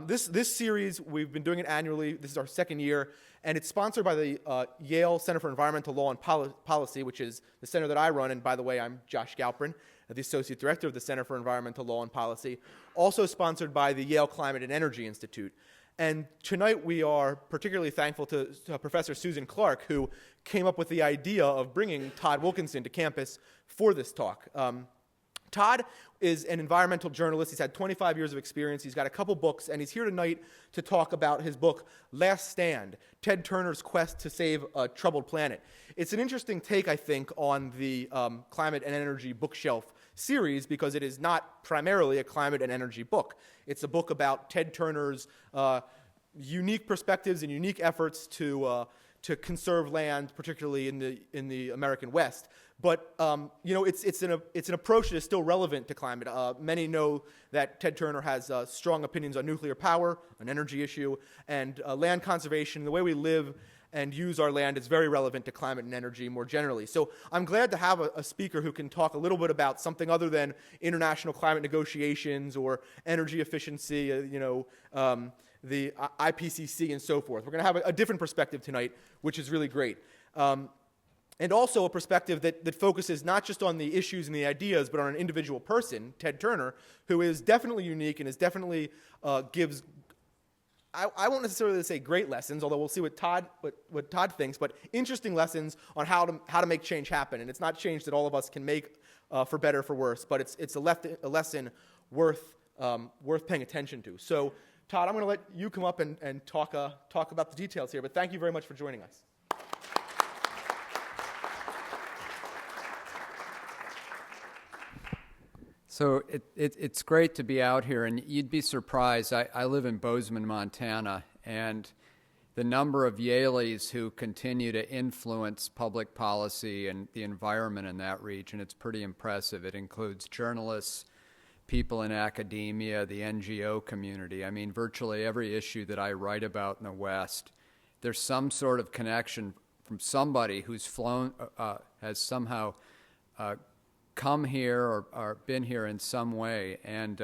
This series, we've been doing it annually. This is our second year, and it's sponsored by the Yale Center for Environmental Law and Policy, which is the center that I run. And by the way, I'm Josh Galprin, the Associate Director of the Center for Environmental Law and Policy, also sponsored by the Yale Climate and Energy Institute. And tonight we are particularly thankful to Professor Susan Clark, who came up with the idea of bringing Todd Wilkinson to campus for this talk. Todd is an environmental journalist. He's had 25 years of experience. He's got a couple books, and he's here tonight to talk about his book, Last Stand, Ted Turner's Quest to Save a Troubled Planet. It's an interesting take, I think, on the climate and energy bookshelf series because it is not primarily a climate and energy book. It's a book about Ted Turner's unique perspectives and unique efforts to conserve land, particularly in the American West. But it's an approach that is still relevant to climate. Many know that Ted Turner has strong opinions on nuclear power, an energy issue, and land conservation. The way we live and use our land is very relevant to climate and energy more generally. So I'm glad to have a speaker who can talk a little bit about something other than international climate negotiations or energy efficiency, the IPCC and so forth. We're going to have a different perspective tonight, which is really great. And also a perspective that focuses not just on the issues and the ideas, but on an individual person, Ted Turner, who is definitely unique and is definitely gives, I won't necessarily say great lessons, although we'll see what Todd thinks, but interesting lessons on how to make change happen. And it's not change that all of us can make for better or for worse, but it's a lesson worth paying attention to. So, Todd, I'm going to let you come up and talk about the details here, but thank you very much for joining us. So it's great to be out here, and you'd be surprised. I live in Bozeman, Montana, and the number of Yaleys who continue to influence public policy and the environment in that region, it's pretty impressive. It includes journalists, people in academia, the NGO community. I mean, virtually every issue that I write about in the West, there's some sort of connection from somebody who's has somehow come here or been here in some way. And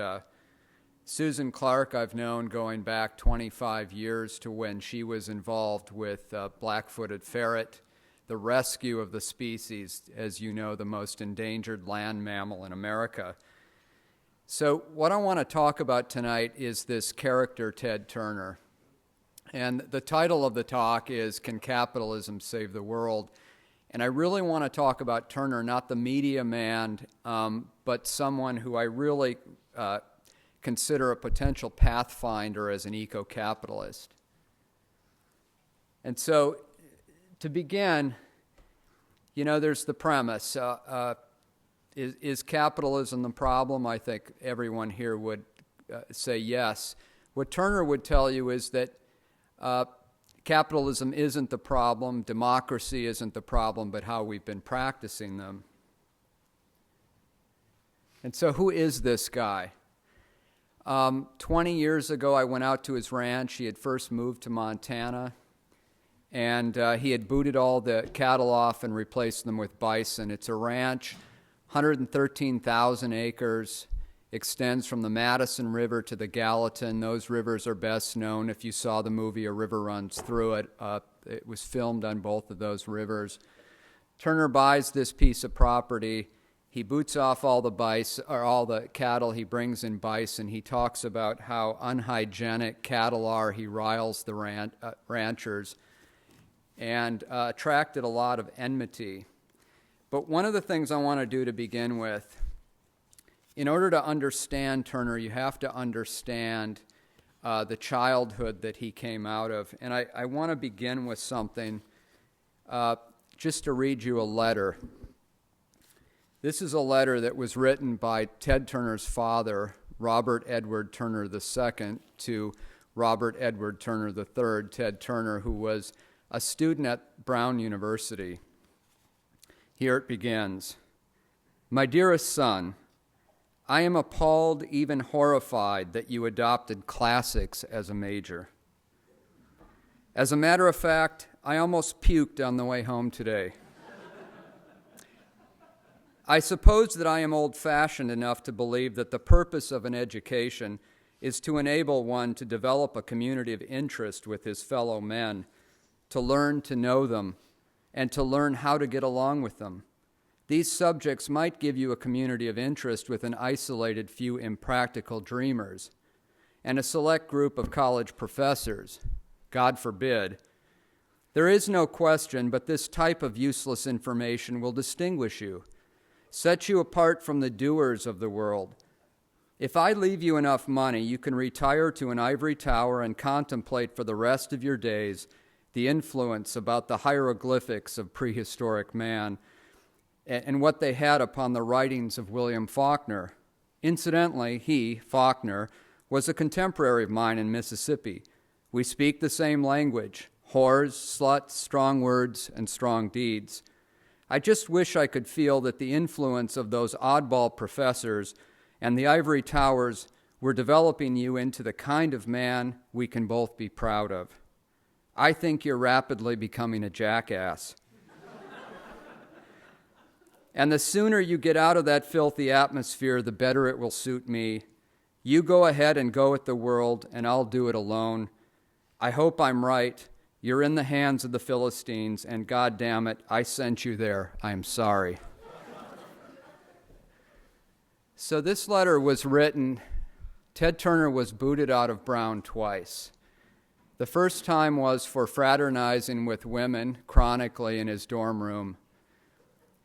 Susan Clark I've known going back 25 years to when she was involved with black-footed ferret, the rescue of the species, as you know, the most endangered land mammal in America. So what I want to talk about tonight is this character, Ted Turner. And the title of the talk is, Can Capitalism Save the World? And I really want to talk about Turner, not the media man, but someone who I really consider a potential pathfinder as an eco-capitalist. And so, to begin, there's the premise. Is capitalism the problem? I think everyone here would say yes. What Turner would tell you is that capitalism isn't the problem, democracy isn't the problem, but how we've been practicing them. And so who is this guy? 20 years ago, I went out to his ranch. He had first moved to Montana, and he had booted all the cattle off and replaced them with bison. It's a ranch, 113,000 acres, extends from the Madison River to the Gallatin. Those rivers are best known. If you saw the movie A River Runs Through It, it was filmed on both of those rivers. Turner buys this piece of property. He boots off all the cattle. He brings in bison. He talks about how unhygienic cattle are. He riles the ranchers and attracted a lot of enmity. But one of the things I want to do to begin with, in order to understand Turner, you have to understand the childhood that he came out of. And I want to begin with something, just to read you a letter. This is a letter that was written by Ted Turner's father, Robert Edward Turner II, to Robert Edward Turner III, Ted Turner, who was a student at Brown University. Here it begins. My dearest son, I am appalled, even horrified, that you adopted classics as a major. As a matter of fact, I almost puked on the way home today. I suppose that I am old-fashioned enough to believe that the purpose of an education is to enable one to develop a community of interest with his fellow men, to learn to know them, and to learn how to get along with them. These subjects might give you a community of interest with an isolated few impractical dreamers and a select group of college professors. God forbid. There is no question, but this type of useless information will distinguish you, set you apart from the doers of the world. If I leave you enough money, you can retire to an ivory tower and contemplate for the rest of your days the influence about the hieroglyphics of prehistoric man and what they had upon the writings of William Faulkner. Incidentally, he, Faulkner, was a contemporary of mine in Mississippi. We speak the same language, whores, sluts, strong words, and strong deeds. I just wish I could feel that the influence of those oddball professors and the ivory towers were developing you into the kind of man we can both be proud of. I think you're rapidly becoming a jackass. And the sooner you get out of that filthy atmosphere, the better it will suit me. You go ahead and go at the world, and I'll do it alone. I hope I'm right. You're in the hands of the Philistines, and God damn it, I sent you there. I'm sorry. So this letter was written. Ted Turner was booted out of Brown twice. The first time was for fraternizing with women chronically in his dorm room.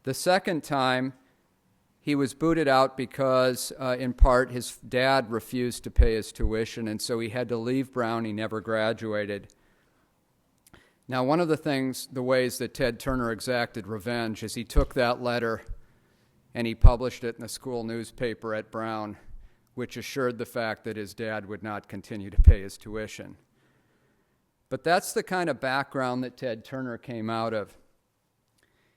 The second time, he was booted out because, in part, his dad refused to pay his tuition, and so he had to leave Brown. He never graduated. Now, one of the ways that Ted Turner exacted revenge is he took that letter and he published it in the school newspaper at Brown, which assured the fact that his dad would not continue to pay his tuition. But that's the kind of background that Ted Turner came out of.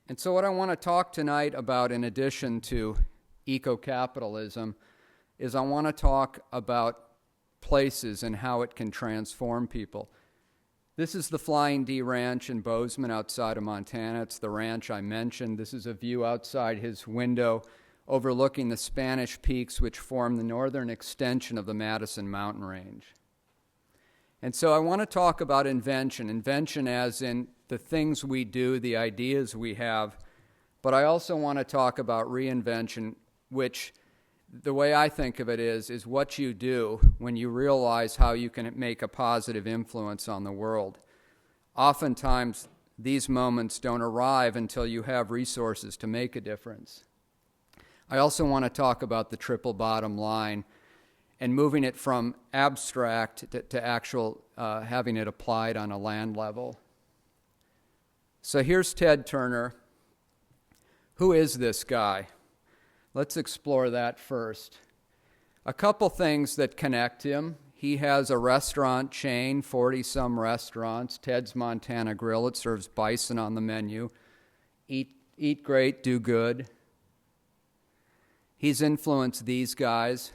And so what I want to talk tonight about, in addition to eco-capitalism, is I want to talk about places and how it can transform people. This is the Flying D Ranch in Bozeman outside of Montana. It's the ranch I mentioned. This is a view outside his window overlooking the Spanish Peaks, which form the northern extension of the Madison Mountain Range. And so I want to talk about invention as in the things we do, the ideas we have, but I also want to talk about reinvention, which the way I think of it is what you do when you realize how you can make a positive influence on the world. Oftentimes, these moments don't arrive until you have resources to make a difference. I also want to talk about the triple bottom line and moving it from abstract to actual having it applied on a land level. So here's Ted Turner. Who is this guy? Let's explore that first. A couple things that connect him. He has a restaurant chain, 40-some restaurants, Ted's Montana Grill. It serves bison on the menu. Eat great, do good. He's influenced these guys.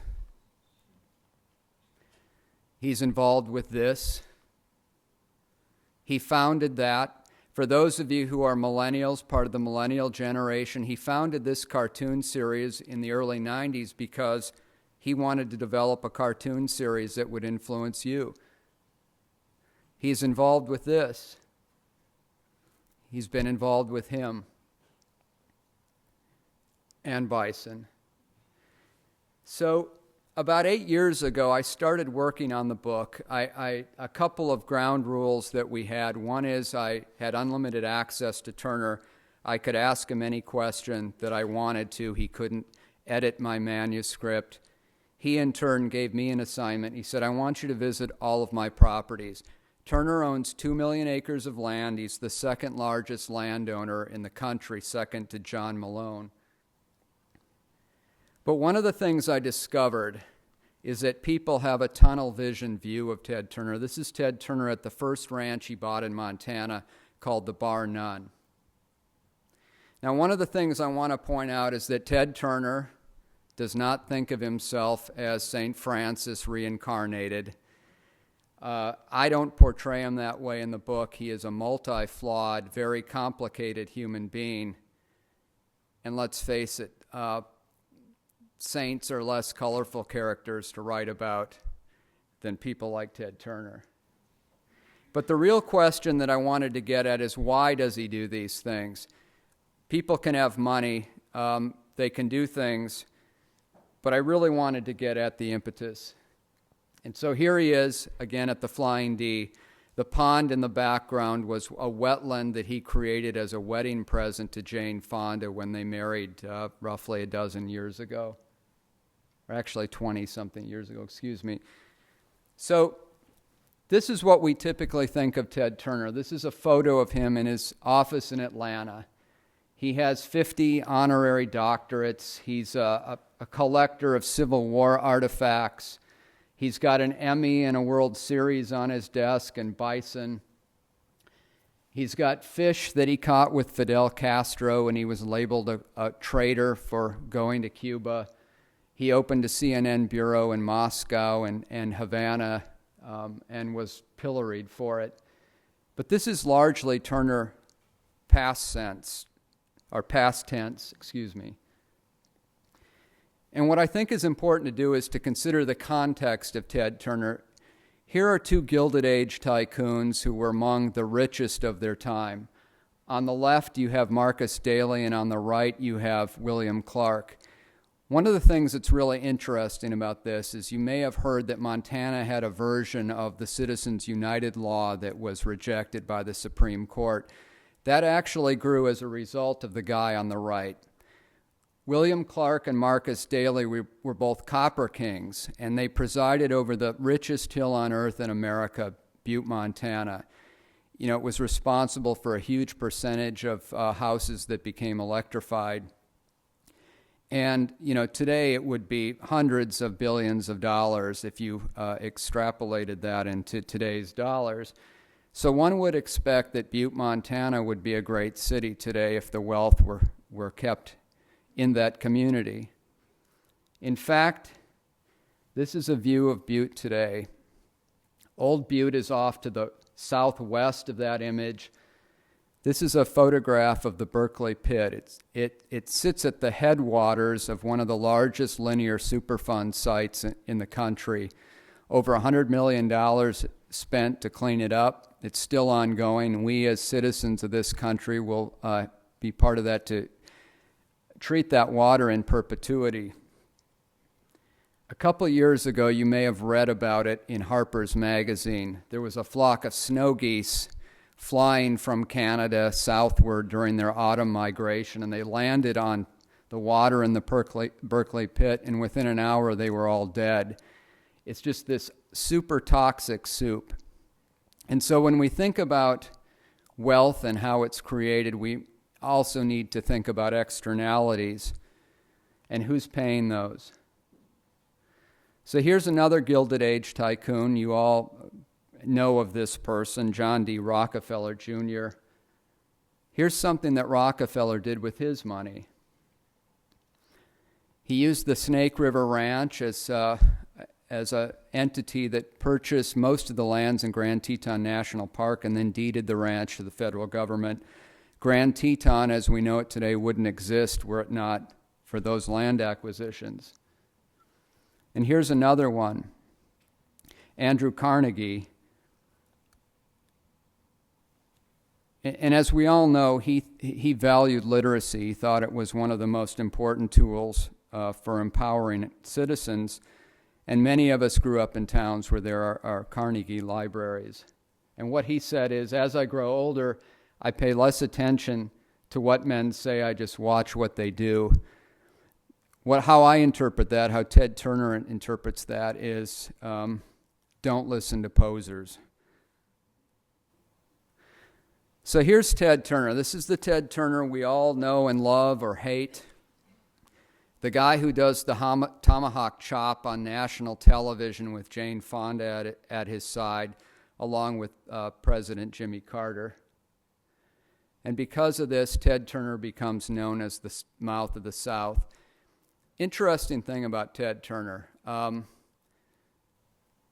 He's involved with this. He founded that. For those of you who are millennials, part of the millennial generation, he founded this cartoon series in the early 90s because he wanted to develop a cartoon series that would influence you. He's involved with this. He's been involved with him and bison. So about 8 years ago, I started working on the book. A couple of ground rules that we had. One is I had unlimited access to Turner. I could ask him any question that I wanted to. He couldn't edit my manuscript. He, in turn, gave me an assignment. He said, I want you to visit all of my properties. Turner owns 2 million acres of land. He's the second largest landowner in the country, second to John Malone. But one of the things I discovered is that people have a tunnel vision view of Ted Turner. This is Ted Turner at the first ranch he bought in Montana called the Bar None. Now, one of the things I want to point out is that Ted Turner does not think of himself as St. Francis reincarnated. I don't portray him that way in the book. He is a multi-flawed, very complicated human being. And let's face it, saints are less colorful characters to write about than people like Ted Turner. But the real question that I wanted to get at is, why does he do these things? People can have money, they can do things, but I really wanted to get at the impetus. And so here he is, again at the Flying D. The pond in the background was a wetland that he created as a wedding present to Jane Fonda when they married roughly a dozen years ago. Or actually 20-something years ago, excuse me. So this is what we typically think of Ted Turner. This is a photo of him in his office in Atlanta. He has 50 honorary doctorates. He's a collector of Civil War artifacts. He's got an Emmy and a World Series on his desk and bison. He's got fish that he caught with Fidel Castro when he was labeled a traitor for going to Cuba. He opened a CNN bureau in Moscow and Havana and was pilloried for it. But this is largely Turner past tense. And what I think is important to do is to consider the context of Ted Turner. Here are two Gilded Age tycoons who were among the richest of their time. On the left, you have Marcus Daly, and on the right, you have William Clark. One of the things that's really interesting about this is you may have heard that Montana had a version of the Citizens United law that was rejected by the Supreme Court. That actually grew as a result of the guy on the right. William Clark and Marcus Daly were both copper kings, and they presided over the richest hill on earth in America, Butte, Montana. You know, it was responsible for a huge percentage of houses that became electrified. And, you know, today it would be hundreds of billions of dollars if you extrapolated that into today's dollars. So one would expect that Butte, Montana would be a great city today if the wealth were kept in that community. In fact, this is a view of Butte today. Old Butte is off to the southwest of that image. This is a photograph of the Berkeley Pit. It sits at the headwaters of one of the largest linear Superfund sites in the country. Over $100 million spent to clean it up. It's still ongoing. We as citizens of this country will be part of that to treat that water in perpetuity. A couple years ago, you may have read about it in Harper's Magazine. There was a flock of snow geese flying from Canada southward during their autumn migration, and they landed on the water in the Berkeley Pit, and within an hour they were all dead. It's just this super toxic soup. And so when we think about wealth and how it's created, we also need to think about externalities and who's paying those. So here's another Gilded Age tycoon. You all know of this person, John D. Rockefeller Jr. Here's something that Rockefeller did with his money. He used the Snake River Ranch as an entity that purchased most of the lands in Grand Teton National Park and then deeded the ranch to the federal government. Grand Teton, as we know it today, wouldn't exist were it not for those land acquisitions. And here's another one. Andrew Carnegie. And as we all know, he valued literacy. He thought it was one of the most important tools for empowering citizens. And many of us grew up in towns where there are Carnegie libraries. And what he said is, as I grow older, I pay less attention to what men say, I just watch what they do. How I interpret that, how Ted Turner interprets that is, don't listen to posers. So here's Ted Turner. This is the Ted Turner we all know and love or hate. The guy who does the tomahawk chop on national television with Jane Fonda at his side, along with President Jimmy Carter. And because of this, Ted Turner becomes known as the mouth of the South. Interesting thing about Ted Turner.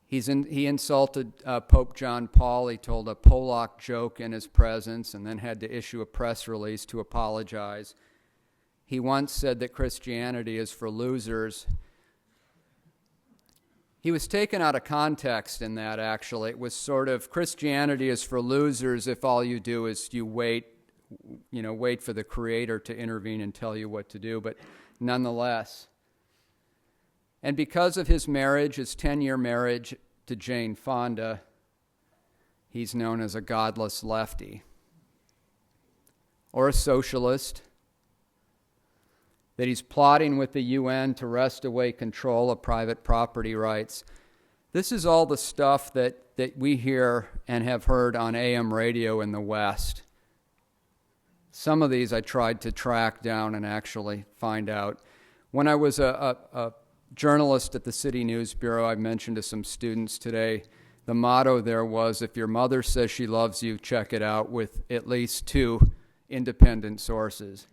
He insulted Pope John Paul. He told a Pollock joke in his presence and then had to issue a press release to apologize. He once said that Christianity is for losers. he was taken out of context in that, actually. It was sort of, Christianity is for losers if all you do is you wait for the Creator to intervene and tell you what to do, but nonetheless. And because of his marriage, his 10-year marriage to Jane Fonda, he's known as a godless lefty or a socialist, that he's plotting with the UN to wrest away control of private property rights. This is all the stuff that we hear and have heard on AM radio in the West. Some of these I tried to track down and actually find out. When I was a journalist at the City News Bureau, I mentioned to some students today, the motto there was, if your mother says she loves you, check it out with at least 2 independent sources.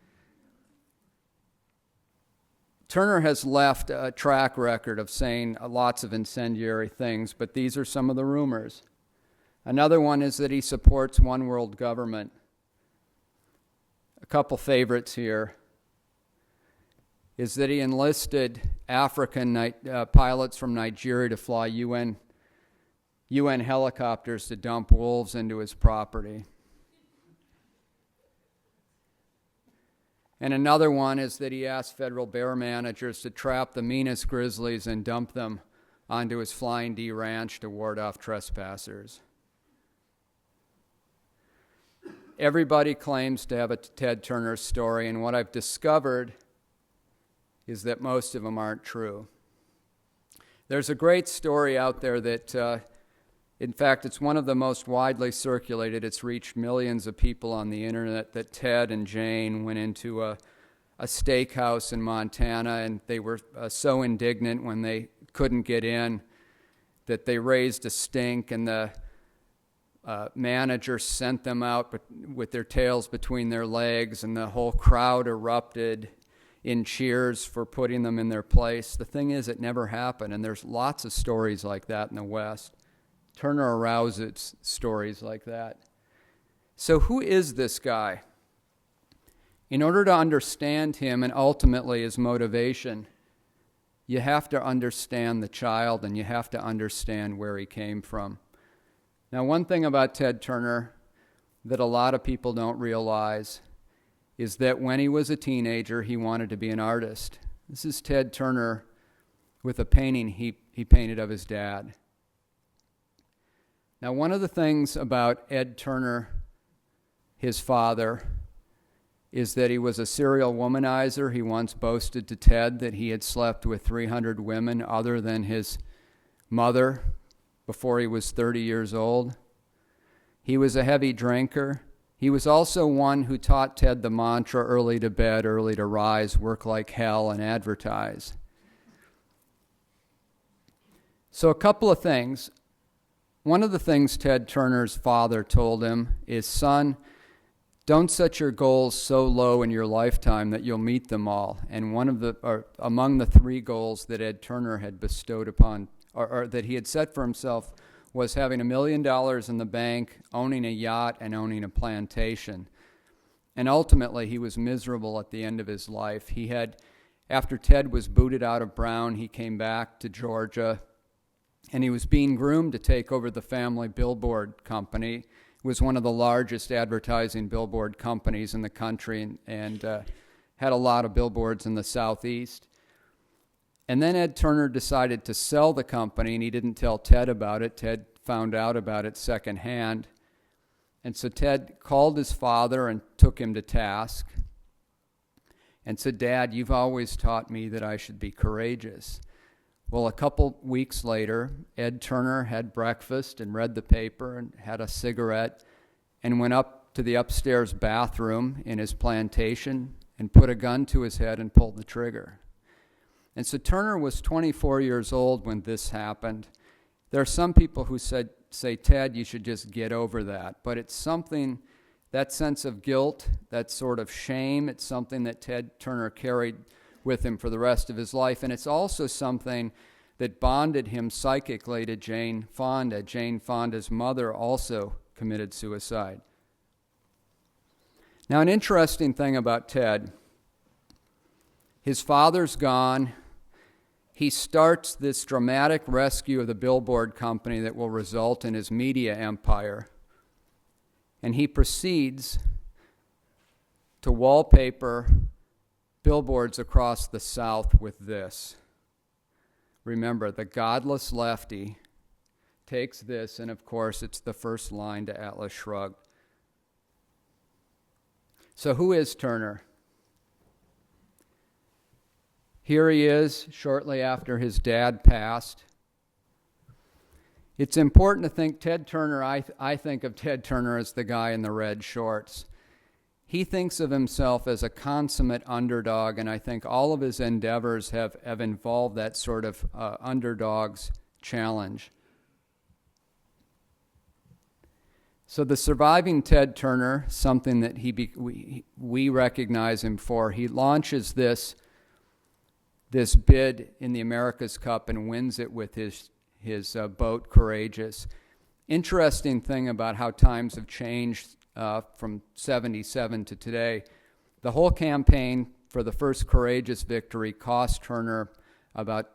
Turner has left a track record of saying lots of incendiary things, but these are some of the rumors. Another one is that he supports one world government. A couple favorites here is that he enlisted African pilots from Nigeria to fly UN helicopters to dump wolves into his property. And another one is that he asked federal bear managers to trap the meanest grizzlies and dump them onto his Flying D ranch to ward off trespassers. Everybody claims to have a Ted Turner story, and what I've discovered is that most of them aren't true. There's a great story out there that, in fact, it's one of the most widely circulated. It's reached millions of people on the internet, that Ted and Jane went into a steakhouse in Montana, and they were so indignant when they couldn't get in that they raised a stink, and the manager sent them out with their tails between their legs, and the whole crowd erupted in cheers for putting them in their place. The thing is, it never happened, and there's lots of stories like that in the West. Turner arouses stories like that. So who is this guy? In order to understand him and ultimately his motivation, you have to understand the child, and you have to understand where he came from. Now, one thing about Ted Turner that a lot of people don't realize is that when he was a teenager, he wanted to be an artist. This is Ted Turner with a painting he painted of his dad. Now, one of the things about Ed Turner, his father, is that he was a serial womanizer. He once boasted to Ted that he had slept with 300 women other than his mother before he was 30 years old. He was a heavy drinker. He was also one who taught Ted the mantra, early to bed, early to rise, work like hell, and advertise. So a couple of things. One of the things Ted Turner's father told him is, son, don't set your goals so low in your lifetime that you'll meet them all. And among the 3 goals that Ed Turner had bestowed upon, or that he had set for himself, was having $1 million in the bank, owning a yacht, and owning a plantation. And ultimately, he was miserable at the end of his life. After Ted was booted out of Brown, he came back to Georgia, and he was being groomed to take over the family billboard company. It was one of the largest advertising billboard companies in the country, and had a lot of billboards in the Southeast. And then Ed Turner decided to sell the company, and he didn't tell Ted about it. Ted found out about it secondhand. And so Ted called his father and took him to task and said, Dad, you've always taught me that I should be courageous. Well, a couple weeks later, Ed Turner had breakfast and read the paper and had a cigarette and went up to the upstairs bathroom in his plantation and put a gun to his head and pulled the trigger. And so Turner was 24 years old when this happened. There are some people who say, Ted, you should just get over that. But it's something, that sense of guilt, that sort of shame, it's something that Ted Turner carried with him for the rest of his life. And it's also something that bonded him psychically to Jane Fonda. Jane Fonda's mother also committed suicide. Now, an interesting thing about Ted, his father's gone. he starts this dramatic rescue of the billboard company that will result in his media empire. And he proceeds to wallpaper billboards across the South with this. Remember, the Godless Lefty takes this, and of course, it's the first line to Atlas Shrugged. So who is Turner? Here he is shortly after his dad passed. It's important to think Ted Turner, I think of Ted Turner as the guy in the red shorts. He thinks of himself as a consummate underdog, and I think all of his endeavors have involved that sort of underdog's challenge. So the surviving Ted Turner, something that we recognize him for, he launches this bid in the America's Cup and wins it with his boat Courageous. Interesting thing about how times have changed from 77 to today. The whole campaign for the first Courageous victory cost Turner about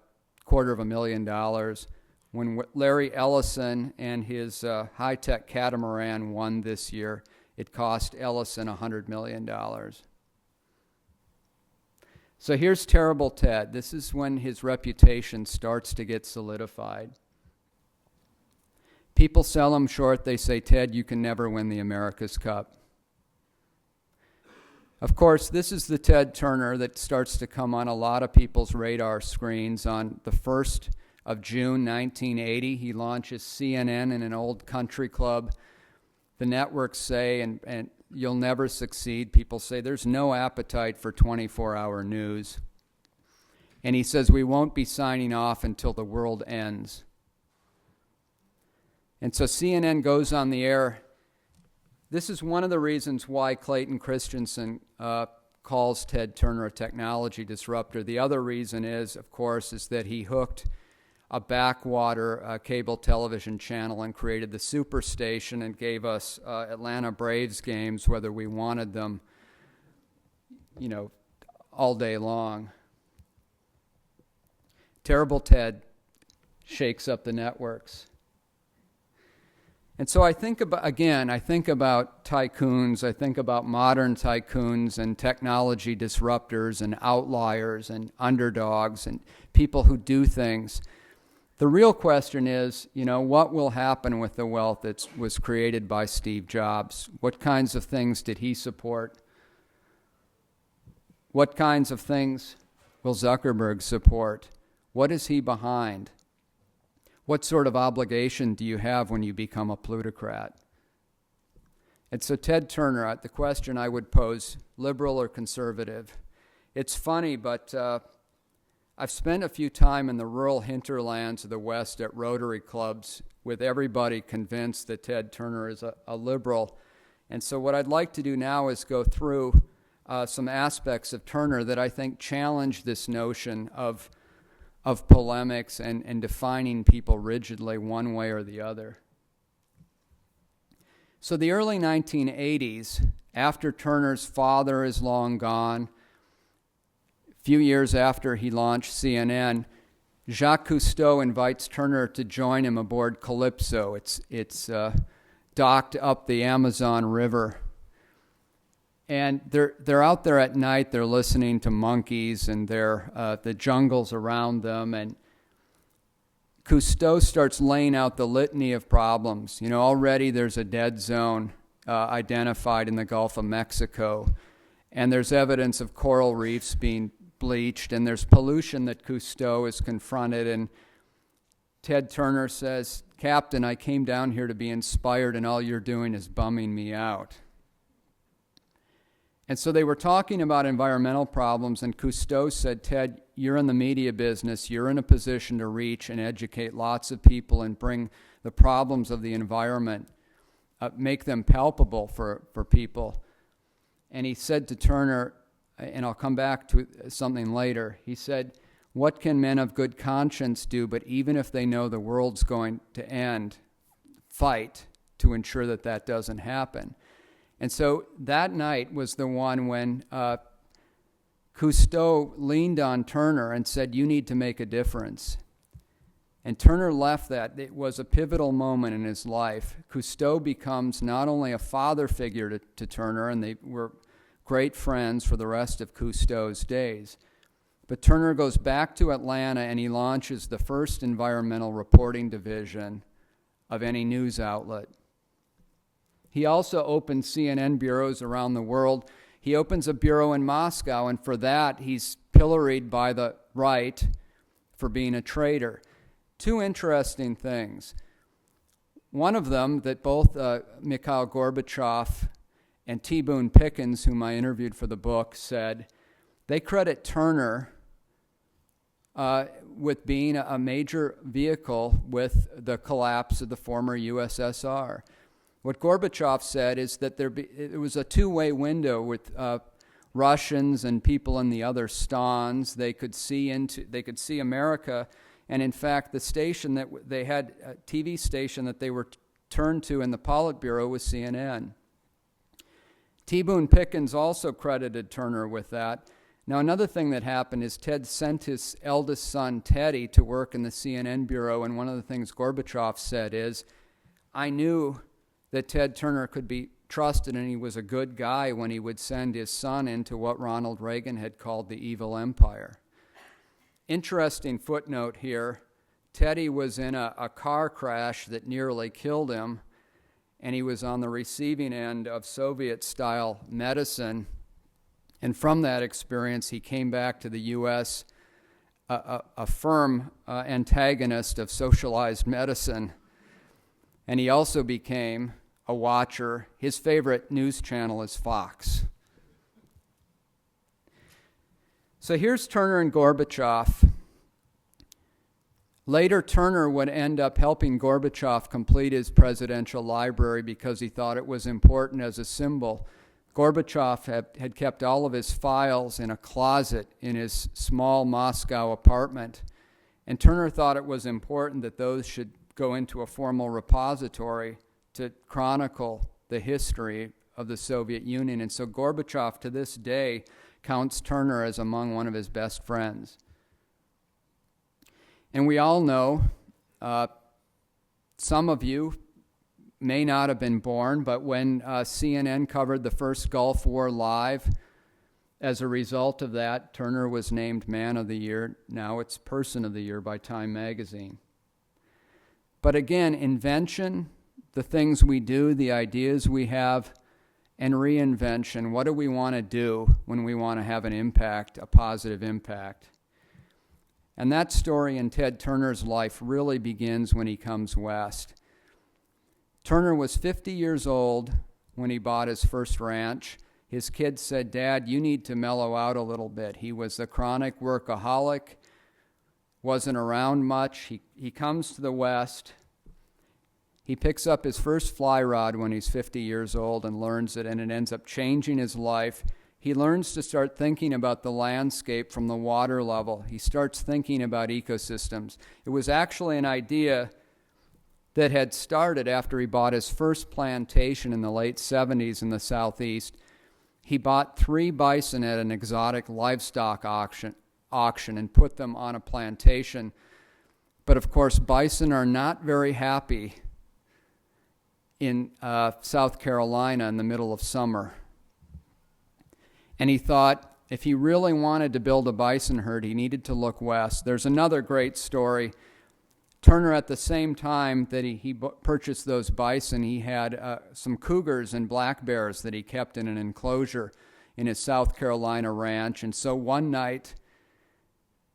$250,000. When Larry Ellison and his high-tech catamaran won this year, it cost Ellison $100 million. So here's Terrible Ted. This is when his reputation starts to get solidified. People sell him short. They say, Ted, you can never win the America's Cup. Of course, this is the Ted Turner that starts to come on a lot of people's radar screens. On the 1st of June, 1980, he launches CNN in an old country club. The networks say, and you'll never succeed. People say there's no appetite for 24-hour news. And he says we won't be signing off until the world ends. And so CNN goes on the air. This is one of the reasons why Clayton Christensen calls Ted Turner a technology disruptor. The other reason is, of course, is that he hooked a backwater cable television channel and created the Superstation and gave us Atlanta Braves games, whether we wanted them, all day long. Terrible Ted shakes up the networks. And so I think about tycoons, I think about modern tycoons and technology disruptors and outliers and underdogs and people who do things. The real question is, what will happen with the wealth that was created by Steve Jobs? What kinds of things did he support? What kinds of things will Zuckerberg support? What is he behind? What sort of obligation do you have when you become a plutocrat? And so Ted Turner, the question I would pose, liberal or conservative? It's funny, but I've spent a few time in the rural hinterlands of the West at Rotary clubs with everybody convinced that Ted Turner is a liberal. And so what I'd like to do now is go through some aspects of Turner that I think challenge this notion of polemics and defining people rigidly one way or the other. So the early 1980s, after Turner's father is long gone, a few years after he launched CNN, Jacques Cousteau invites Turner to join him aboard Calypso. It's docked up the Amazon River. And they're out there at night. They're listening to monkeys and the jungles around them. And Cousteau starts laying out the litany of problems. Already there's a dead zone identified in the Gulf of Mexico, and there's evidence of coral reefs being bleached, and there's pollution that Cousteau is confronted. And Ted Turner says, "Captain, I came down here to be inspired, and all you're doing is bumming me out." And so they were talking about environmental problems, and Cousteau said, "Ted, you're in the media business. You're in a position to reach and educate lots of people and bring the problems of the environment, make them palpable for people." And he said to Turner, and I'll come back to something later, he said, "What can men of good conscience do, but even if they know the world's going to end, fight to ensure that that doesn't happen?" And so that night was the one when Cousteau leaned on Turner and said, "You need to make a difference." And Turner left that. It was a pivotal moment in his life. Cousteau becomes not only a father figure to Turner, and they were great friends for the rest of Cousteau's days, but Turner goes back to Atlanta and he launches the first environmental reporting division of any news outlet. He also opened CNN bureaus around the world. He opens a bureau in Moscow, and for that he's pilloried by the right for being a traitor. Two interesting things. One of them that both Mikhail Gorbachev and T. Boone Pickens, whom I interviewed for the book, said, they credit Turner with being a major vehicle with the collapse of the former USSR. What Gorbachev said is that it was a two-way window with Russians and people in the other stans. They could see America, and in fact, the station that they had, a TV station that they were turned to in the Politburo was CNN. T. Boone Pickens also credited Turner with that. Now, another thing that happened is Ted sent his eldest son, Teddy, to work in the CNN bureau, and one of the things Gorbachev said is, I knew that Ted Turner could be trusted and he was a good guy when he would send his son into what Ronald Reagan had called the evil empire. Interesting footnote here, Teddy was in a car crash that nearly killed him, and he was on the receiving end of Soviet-style medicine. And from that experience, he came back to the U.S. a firm antagonist of socialized medicine. And he also became a watcher. His favorite news channel is Fox. So here's Turner and Gorbachev. Later, Turner would end up helping Gorbachev complete his presidential library because he thought it was important as a symbol. Gorbachev had kept all of his files in a closet in his small Moscow apartment, and Turner thought it was important that those should go into a formal repository to chronicle the history of the Soviet Union. And so Gorbachev, to this day, counts Turner as among one of his best friends. And we all know, some of you may not have been born, but when CNN covered the first Gulf War live, as a result of that, Turner was named Man of the Year. Now it's Person of the Year by Time magazine. But again, invention, the things we do, the ideas we have, and reinvention, what do we want to do when we want to have an impact, a positive impact? And that story in Ted Turner's life really begins when he comes west. Turner was 50 years old when he bought his first ranch. His kids said, "Dad, you need to mellow out a little bit." He was a chronic workaholic, wasn't around much. He comes to the West. He picks up his first fly rod when he's 50 years old and learns it, and it ends up changing his life. He learns to start thinking about the landscape from the water level. He starts thinking about ecosystems. It was actually an idea that had started after he bought his first plantation in the late 70s in the Southeast. He bought 3 bison at an exotic livestock auction and put them on a plantation. But of course, bison are not very happy in South Carolina in the middle of summer. And he thought if he really wanted to build a bison herd, he needed to look west. There's another great story. Turner, at the same time that he purchased those bison, he had some cougars and black bears that he kept in an enclosure in his South Carolina ranch. And so one night,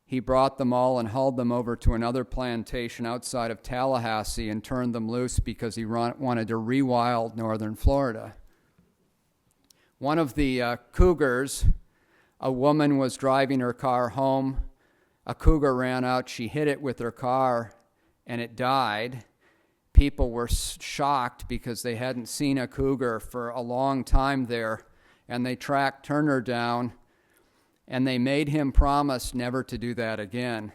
he brought them all and hauled them over to another plantation outside of Tallahassee and turned them loose because he wanted to rewild northern Florida. One of the cougars, a woman was driving her car home. A cougar ran out. She hit it with her car, and it died. People were shocked because they hadn't seen a cougar for a long time there, and they tracked Turner down, and they made him promise never to do that again.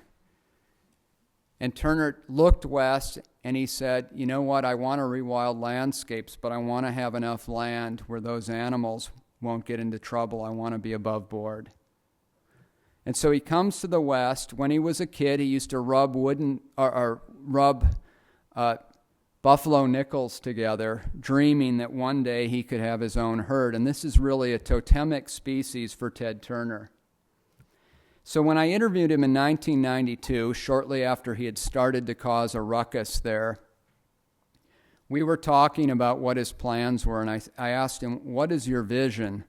And Turner looked west, and he said, "You know what, I want to rewild landscapes, but I want to have enough land where those animals won't get into trouble. I want to be above board." And so he comes to the West. When he was a kid, he used to rub buffalo nickels together, dreaming that one day he could have his own herd. And this is really a totemic species for Ted Turner. So when I interviewed him in 1992, shortly after he had started to cause a ruckus there, we were talking about what his plans were, and I asked him, "What is your vision?"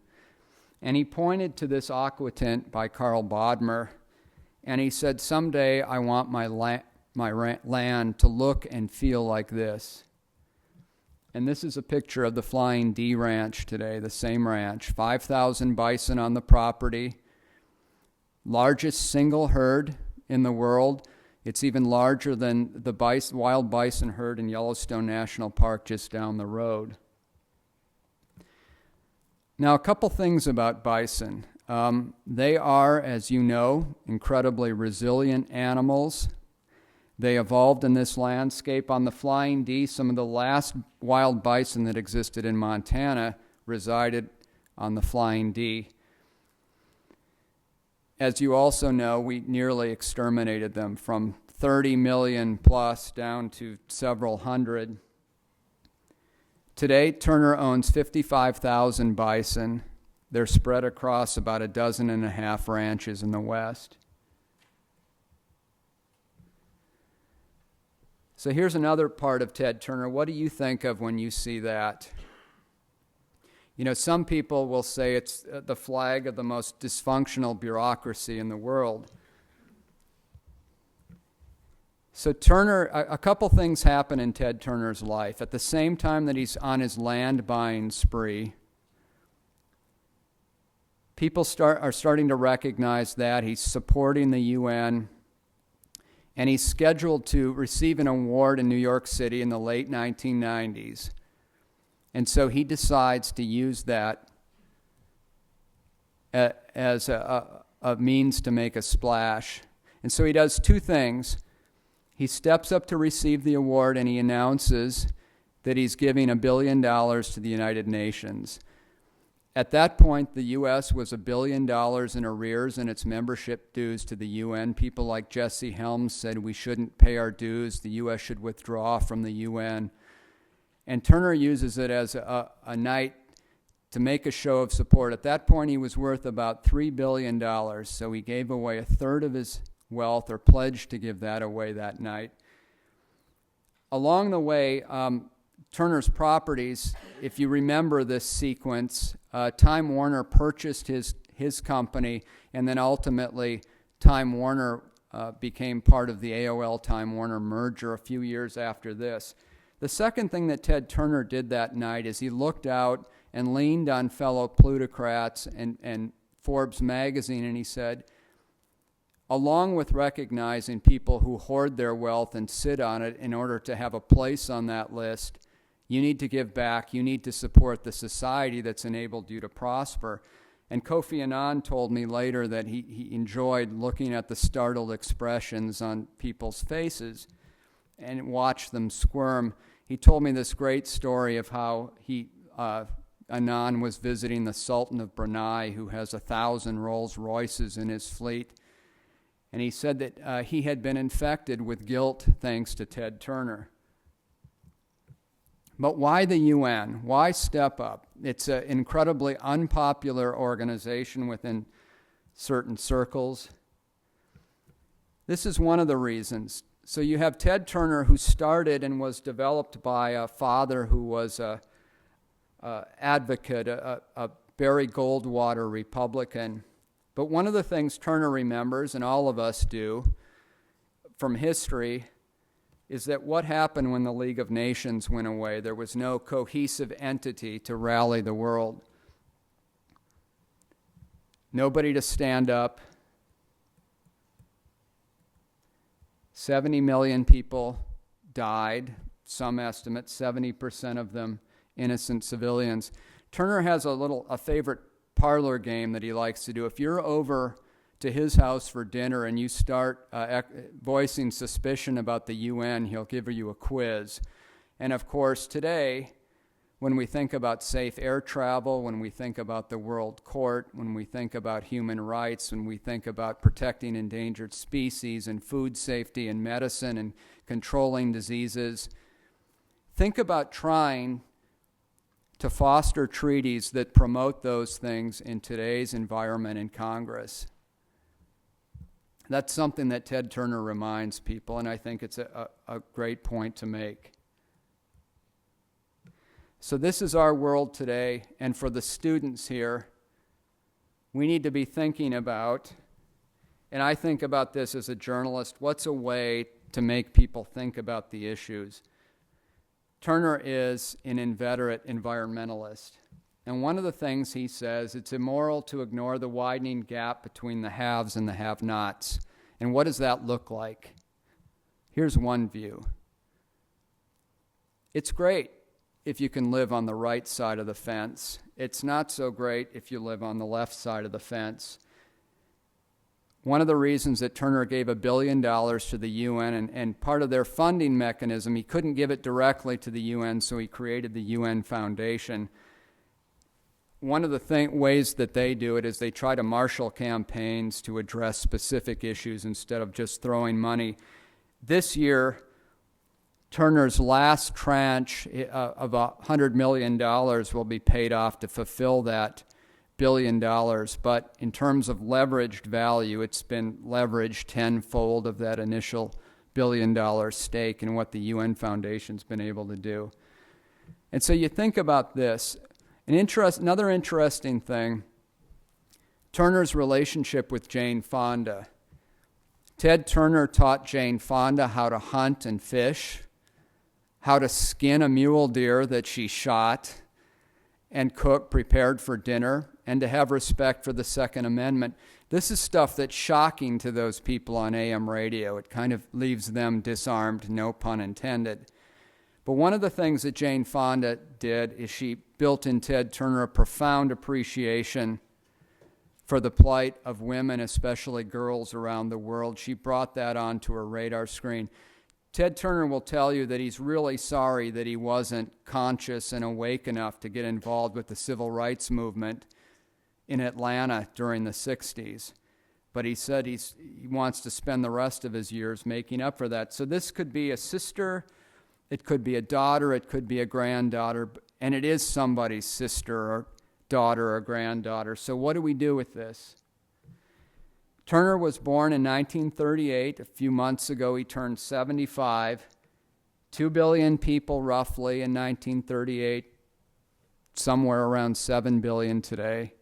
And he pointed to this aquatint by Carl Bodmer, and he said, "Someday I want my land to look and feel like this." And this is a picture of the Flying D Ranch today, the same ranch. 5,000 bison on the property. Largest single herd in the world. It's even larger than the wild bison herd in Yellowstone National Park just down the road. Now, a couple things about bison. They are, as you know, incredibly resilient animals. They evolved in this landscape. On the Flying D, some of the last wild bison that existed in Montana resided on the Flying D. As you also know, we nearly exterminated them, from 30 million plus down to several hundred. Today, Turner owns 55,000 bison. They're spread across about 12.5 ranches in the West. So here's another part of Ted Turner. What do you think of when you see that? You know, some people will say it's the flag of the most dysfunctional bureaucracy in the world. So Turner, a couple things happen in Ted Turner's life. At the same time that he's on his land buying spree, people are starting to recognize that. He's supporting the UN, and he's scheduled to receive an award in New York City in the late 1990s. And so he decides to use that as a means to make a splash. And so he does two things. He steps up to receive the award, and he announces that he's giving $1 billion to the United Nations. At that point, the U.S. was $1 billion in arrears in its membership dues to the UN. People like Jesse Helms said we shouldn't pay our dues. The U.S. should withdraw from the UN. And Turner uses it as a night to make a show of support. At that point, he was worth about $3 billion, so he gave away a third of his wealth, or pledged to give that away that night. Along the way, Turner's properties, if you remember this sequence, Time Warner purchased his company, and then ultimately Time Warner became part of the AOL Time Warner merger a few years after this. The second thing that Ted Turner did that night is he looked out and leaned on fellow plutocrats and Forbes magazine, and he said, along with recognizing people who hoard their wealth and sit on it in order to have a place on that list, you need to give back. You need to support the society that's enabled you to prosper. And Kofi Annan told me later that he enjoyed looking at the startled expressions on people's faces and watched them squirm. He told me this great story of how Annan was visiting the Sultan of Brunei, who has 1,000 Rolls Royces in his fleet. And he said that he had been infected with guilt thanks to Ted Turner. But why the UN? Why step up? It's an incredibly unpopular organization within certain circles. This is one of the reasons. So you have Ted Turner, who started and was developed by a father who was an advocate, a Barry Goldwater Republican. But one of the things Turner remembers, and all of us do, from history, is that what happened when the League of Nations went away? There was no cohesive entity to rally the world. Nobody to stand up. 70 million people died, some estimate, 70% of them innocent civilians. Turner has a favorite parlor game that he likes to do. If you're over to his house for dinner and you start voicing suspicion about the UN, he'll give you a quiz. And of course, today, when we think about safe air travel, when we think about the World Court, when we think about human rights, when we think about protecting endangered species and food safety and medicine and controlling diseases, think about trying to foster treaties that promote those things in today's environment in Congress. That's something that Ted Turner reminds people, and I think it's a great point to make. So this is our world today, and for the students here, we need to be thinking about, and I think about this as a journalist, what's a way to make people think about the issues? Turner is an inveterate environmentalist, and one of the things he says, it's immoral to ignore the widening gap between the haves and the have-nots. And what does that look like? Here's one view. It's great if you can live on the right side of the fence. It's not so great if you live on the left side of the fence. One of the reasons that Turner gave $1 billion to the UN, and part of their funding mechanism, he couldn't give it directly to the UN, so he created the UN Foundation. One of the ways that they do it is they try to marshal campaigns to address specific issues instead of just throwing money. This year, Turner's last tranche of $100 million will be paid off to fulfill that $1 billion. But in terms of leveraged value, it's been leveraged tenfold of that initial $1 billion stake in what the UN Foundation's been able to do. And so you think about this. Another interesting thing, Turner's relationship with Jane Fonda. Ted Turner taught Jane Fonda how to hunt and fish, how to skin a mule deer that she shot and cook, prepared for dinner, and to have respect for the Second Amendment. This is stuff that's shocking to those people on AM radio. It kind of leaves them disarmed, no pun intended. But one of the things that Jane Fonda did is she built in Ted Turner a profound appreciation for the plight of women, especially girls around the world. She brought that onto her radar screen. Ted Turner will tell you that he's really sorry that he wasn't conscious and awake enough to get involved with the civil rights movement in Atlanta during the 60s. But he said he wants to spend the rest of his years making up for that. So this could be a sister, it could be a daughter, it could be a granddaughter, and it is somebody's sister or daughter or granddaughter. So what do we do with this? Turner was born in 1938. A few months ago, he turned 75. 2 billion people roughly in 1938, somewhere around 7 billion today.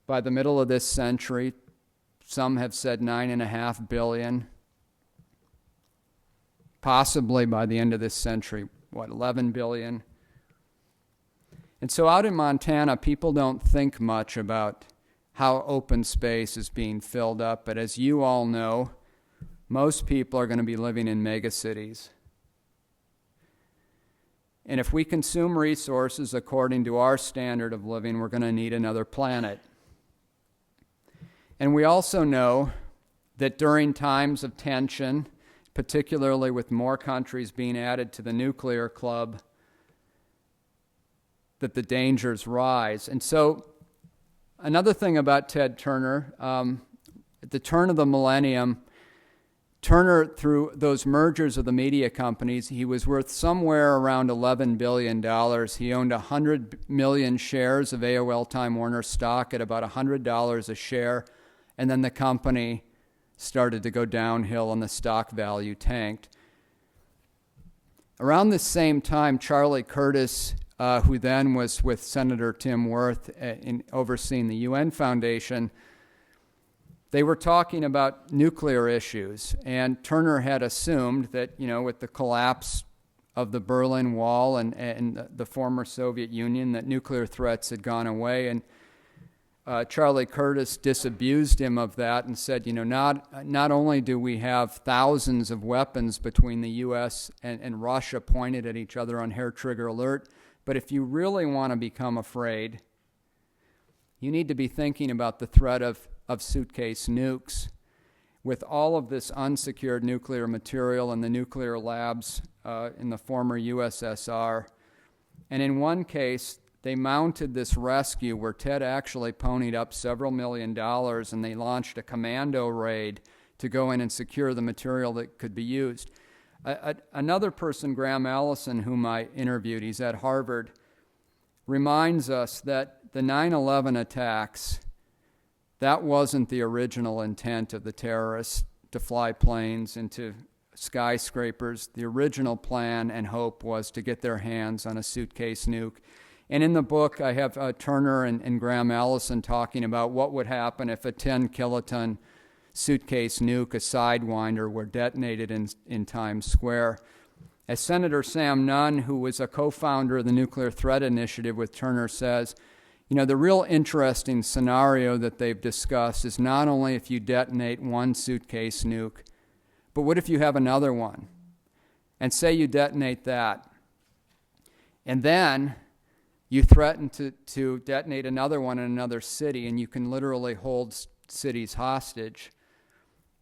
By the middle of this century, some have said 9.5 billion. Possibly by the end of this century, 11 billion? And so out in Montana, people don't think much about how open space is being filled up, but as you all know, most people are going to be living in megacities. And if we consume resources according to our standard of living, we're going to need another planet. And we also know that during times of tension, particularly with more countries being added to the nuclear club, that the dangers rise. And so another thing about Ted Turner, at the turn of the millennium, Turner, through those mergers of the media companies, he was worth somewhere around $11 billion. He owned 100 million shares of AOL Time Warner stock at about $100 a share, and then the company started to go downhill and the stock value tanked. Around the same time, Charlie Curtis, who then was with Senator Tim Wirth in overseeing the UN Foundation, they were talking about nuclear issues, and Turner had assumed that, with the collapse of the Berlin Wall and the former Soviet Union, that nuclear threats had gone away. And Charlie Curtis disabused him of that and said, not only do we have thousands of weapons between the U.S. and Russia pointed at each other on hair-trigger alert, but if you really want to become afraid, you need to be thinking about the threat of suitcase nukes. With all of this unsecured nuclear material in the nuclear labs in the former USSR. And in one case, they mounted this rescue where Ted actually ponied up several $1 million, and they launched a commando raid to go in and secure the material that could be used. Another person, Graham Allison, whom I interviewed, he's at Harvard, reminds us that the 9/11 attacks, that wasn't the original intent of the terrorists to fly planes into skyscrapers. The original plan and hope was to get their hands on a suitcase nuke. And in the book, I have Turner and Graham Allison talking about what would happen if a 10-kiloton suitcase nuke, a Sidewinder, were detonated in Times Square. As Senator Sam Nunn, who was a co-founder of the Nuclear Threat Initiative with Turner, says, the real interesting scenario that they've discussed is not only if you detonate one suitcase nuke, but what if you have another one? And say you detonate that, and then you threaten to detonate another one in another city, and you can literally hold cities hostage.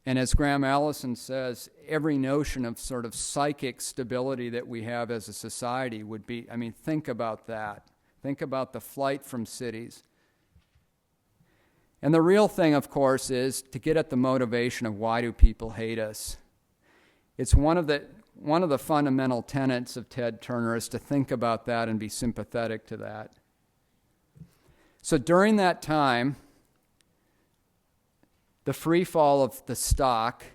And as Graham Allison says, every notion of sort of psychic stability that we have as a society would be, think about that. Think about the flight from cities. And the real thing, of course, is to get at the motivation of why do people hate us. It's one of the fundamental tenets of Ted Turner is to think about that and be sympathetic to that. So during that time, the free fall of the stock,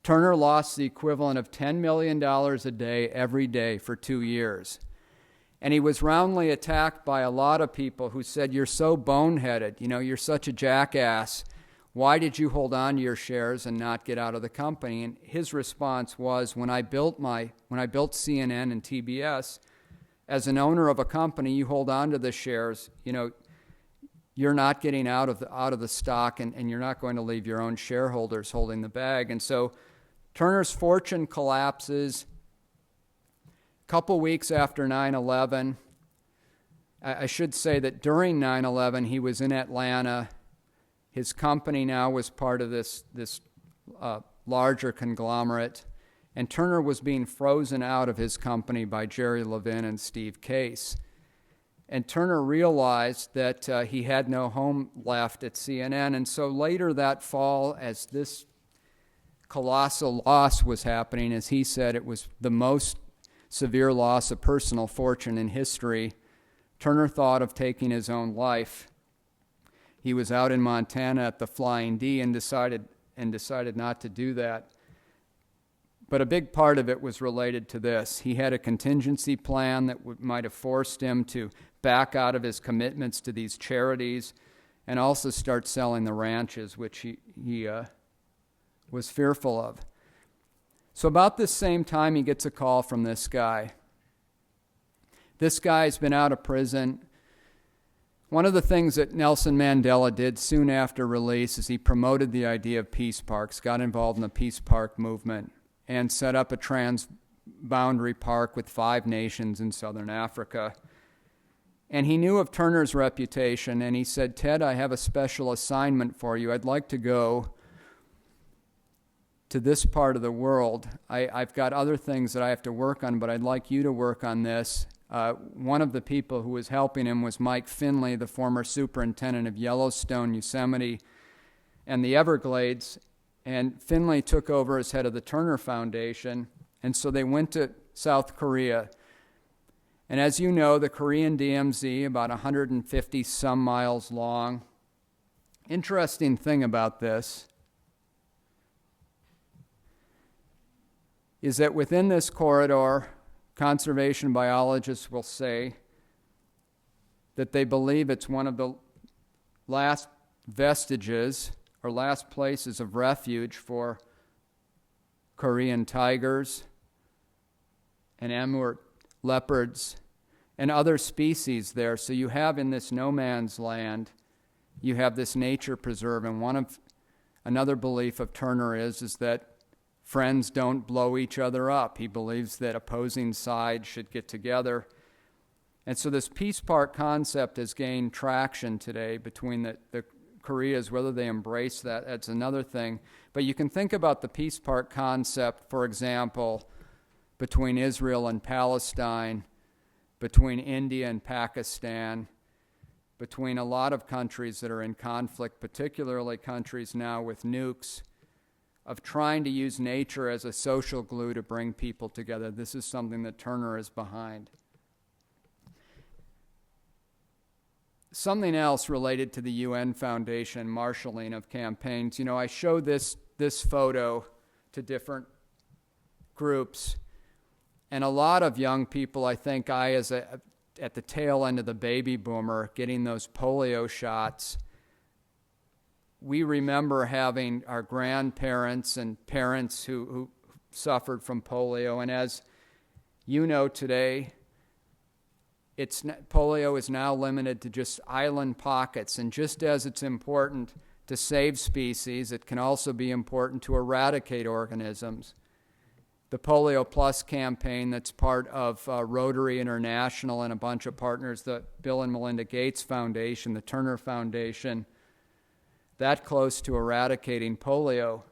Turner lost the equivalent of $10 million a day every day for 2 years. And he was roundly attacked by a lot of people who said, "You're so boneheaded, you're such a jackass. Why did you hold on to your shares and not get out of the company?" And his response was, when I built CNN and TBS, as an owner of a company, you hold on to the shares, you're not getting out of the stock, and you're not going to leave your own shareholders holding the bag. And so Turner's fortune collapses. A couple weeks after 9/11, I should say that during 9/11, he was in Atlanta. His company now was part of this larger conglomerate, and Turner was being frozen out of his company by Jerry Levin and Steve Case. And Turner realized that he had no home left at CNN, and so later that fall, as this colossal loss was happening, as he said, it was the most severe loss of personal fortune in history, Turner thought of taking his own life. He was out in Montana at the Flying D and decided not to do that. But a big part of it was related to this. He had a contingency plan that might have forced him to back out of his commitments to these charities and also start selling the ranches, which he was fearful of. So about this same time, he gets a call from this guy. This guy's been out of prison. One of the things that Nelson Mandela did soon after release is he promoted the idea of peace parks, got involved in the peace park movement, and set up a transboundary park with 5 nations in southern Africa. And he knew of Turner's reputation, and he said, "Ted, I have a special assignment for you. I'd like to go to this part of the world. I've got other things that I have to work on, but I'd like you to work on this." One of the people who was helping him was Mike Finley, the former superintendent of Yellowstone, Yosemite, and the Everglades. And Finley took over as head of the Turner Foundation, and so they went to South Korea. And as you know, the Korean DMZ, about 150 some miles long. Interesting thing about this is that within this corridor, conservation biologists will say that they believe it's one of the last vestiges or last places of refuge for Korean tigers and Amur leopards and other species there. So you have in this no man's land, you have this nature preserve. And another belief of Turner is that friends don't blow each other up. He believes that opposing sides should get together. And so this peace park concept has gained traction today between the Koreas. Whether they embrace that's another thing. But you can think about the peace park concept, for example, between Israel and Palestine, between India and Pakistan, between a lot of countries that are in conflict, particularly countries now with nukes, of trying to use nature as a social glue to bring people together. This is something that Turner is behind. Something else related to the UN Foundation marshalling of campaigns. You know, I show this photo to different groups, and a lot of young people, I think at the tail end of the baby boomer, getting those polio shots, we remember having our grandparents and parents who suffered from polio, and as you know today, polio is now limited to just island pockets, and just as it's important to save species, it can also be important to eradicate organisms. The Polio Plus campaign that's part of Rotary International and a bunch of partners, the Bill and Melinda Gates Foundation, the Turner Foundation, that close to eradicating polio.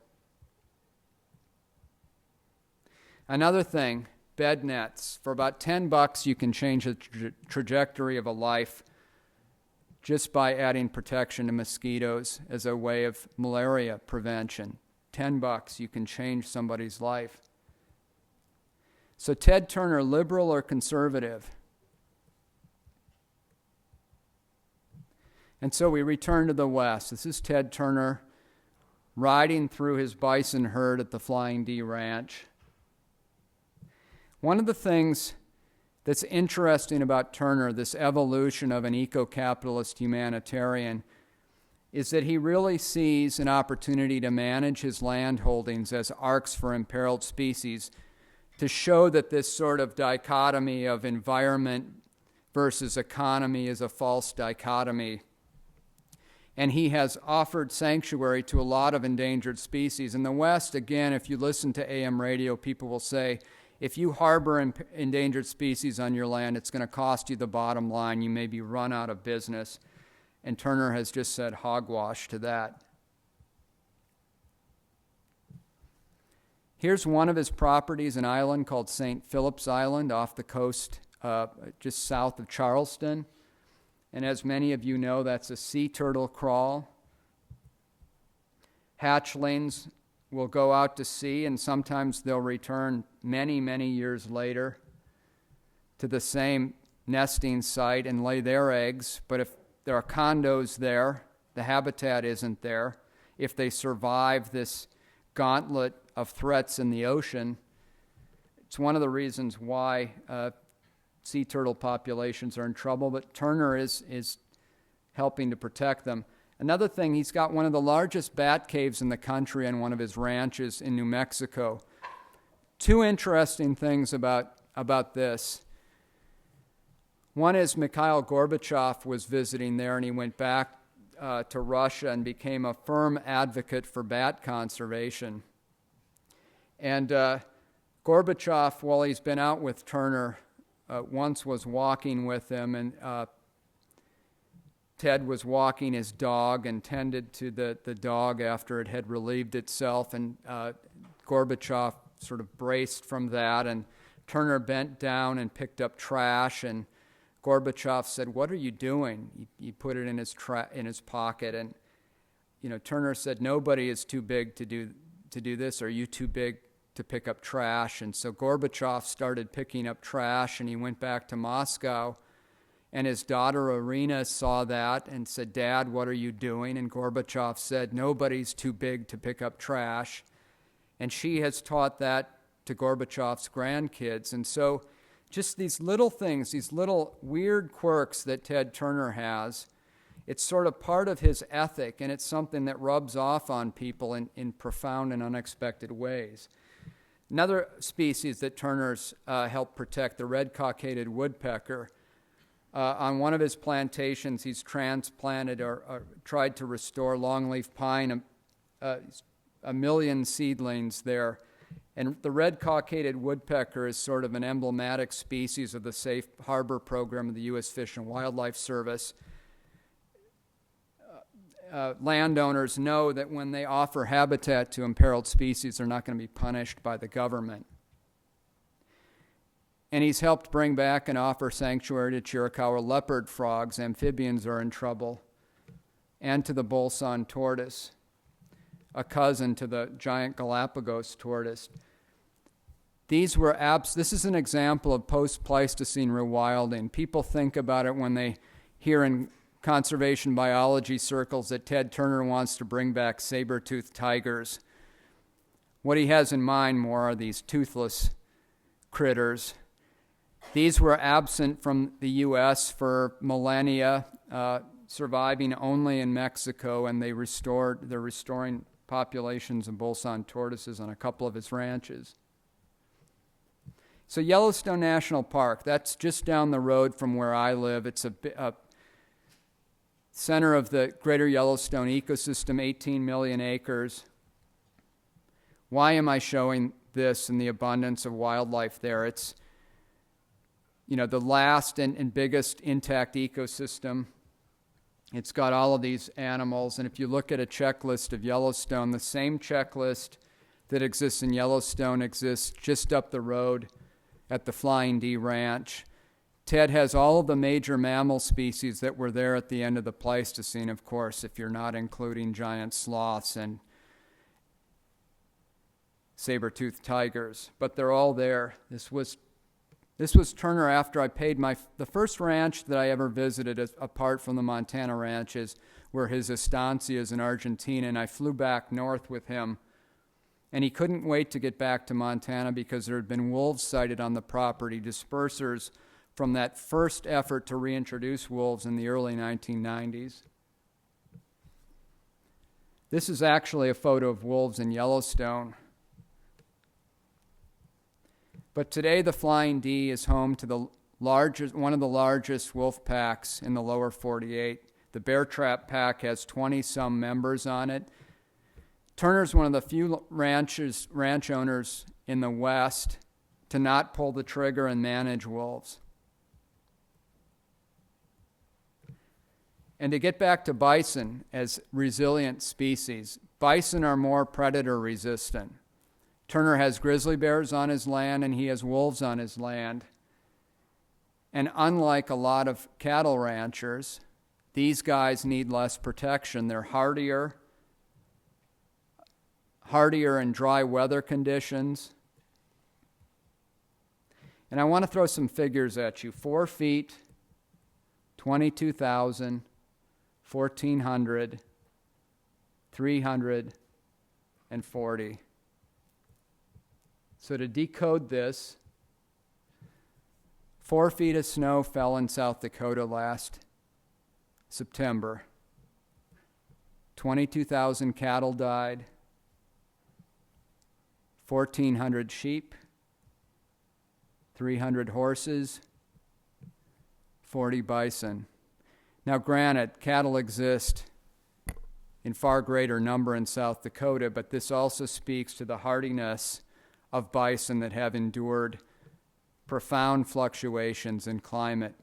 Another thing, bed nets. For about $10, you can change the trajectory of a life just by adding protection to mosquitoes as a way of malaria prevention. $10, you can change somebody's life. So Ted Turner, liberal or conservative? And so we return to the West. This is Ted Turner riding through his bison herd at the Flying D Ranch. One of the things that's interesting about Turner, this evolution of an eco-capitalist humanitarian, is that he really sees an opportunity to manage his land holdings as arks for imperiled species, to show that this sort of dichotomy of environment versus economy is a false dichotomy. And he has offered sanctuary to a lot of endangered species. In the West, again, if you listen to AM radio, people will say, if you harbor endangered species on your land, it's going to cost you the bottom line. You may be run out of business. And Turner has just said hogwash to that. Here's one of his properties, an island called St. Philip's Island off the coast, just south of Charleston. And as many of you know, that's a sea turtle crawl. Hatchlings will go out to sea, and sometimes they'll return many, many years later to the same nesting site and lay their eggs. But if there are condos there, the habitat isn't there. If they survive this gauntlet of threats in the ocean, it's one of the reasons why sea turtle populations are in trouble, but Turner is helping to protect them. Another thing, he's got one of the largest bat caves in the country on one of his ranches in New Mexico. Two interesting things about this. One is Mikhail Gorbachev was visiting there, and he went back to Russia and became a firm advocate for bat conservation. And Gorbachev, while he's been out with Turner, once was walking with him, and Ted was walking his dog and tended to the dog after it had relieved itself, and Gorbachev sort of braced from that, and Turner bent down and picked up trash, and Gorbachev said, "What are you doing?" He put it in his pocket, and Turner said, "Nobody is too big to do this. Are you too big to pick up trash?" And so Gorbachev started picking up trash, and he went back to Moscow. And his daughter Irina saw that and said, "Dad, what are you doing?" And Gorbachev said, "Nobody's too big to pick up trash." And she has taught that to Gorbachev's grandkids. And so just these little things, these little weird quirks that Ted Turner has, it's sort of part of his ethic, and it's something that rubs off on people in profound and unexpected ways. Another species that Turner's helped protect, the red-cockaded woodpecker. On one of his plantations, he's transplanted or tried to restore longleaf pine, a million seedlings there. And the red-cockaded woodpecker is sort of an emblematic species of the Safe Harbor program of the U.S. Fish and Wildlife Service. Landowners know that when they offer habitat to imperiled species, they're not going to be punished by the government. And he's helped bring back and offer sanctuary to Chiricahua leopard frogs. Amphibians are in trouble. And to the bolson tortoise, a cousin to the giant Galapagos tortoise. This is an example of post-Pleistocene rewilding. People think about it when they hear in conservation biology circles that Ted Turner wants to bring back saber-toothed tigers. What he has in mind more are these toothless critters. These were absent from the U.S. for millennia, surviving only in Mexico, and they're restoring populations of bolson tortoises on a couple of his ranches. So Yellowstone National Park, that's just down the road from where I live. It's a center of the greater Yellowstone ecosystem, 18 million acres. Why am I showing this and the abundance of wildlife there? It's, the last and biggest intact ecosystem. It's got all of these animals, and if you look at a checklist of Yellowstone, the same checklist that exists in Yellowstone exists just up the road at the Flying D Ranch. Ted has all of the major mammal species that were there at the end of the Pleistocene, of course, if you're not including giant sloths and saber-toothed tigers, but they're all there. This was Turner after I paid the first ranch that I ever visited, apart from the Montana ranches, were his estancias in Argentina, and I flew back north with him. And he couldn't wait to get back to Montana because there had been wolves sighted on the property, dispersers from that first effort to reintroduce wolves in the early 1990s. This is actually a photo of wolves in Yellowstone. But today the Flying D is home to one of the largest wolf packs in the lower 48. The Bear Trap Pack has 20-some members on it. Turner's one of the few ranch owners in the West to not pull the trigger and manage wolves. And to get back to bison as resilient species, bison are more predator resistant. Turner has grizzly bears on his land and he has wolves on his land. And unlike a lot of cattle ranchers, these guys need less protection. They're hardier in dry weather conditions. And I want to throw some figures at you. 4 feet, 22,000, 1,400, 340. So to decode this, 4 feet of snow fell in South Dakota last September. 22,000 cattle died. 1,400 sheep, 300 horses, 40 bison. Now granted, cattle exist in far greater number in South Dakota, but this also speaks to the hardiness of bison that have endured profound fluctuations in climate.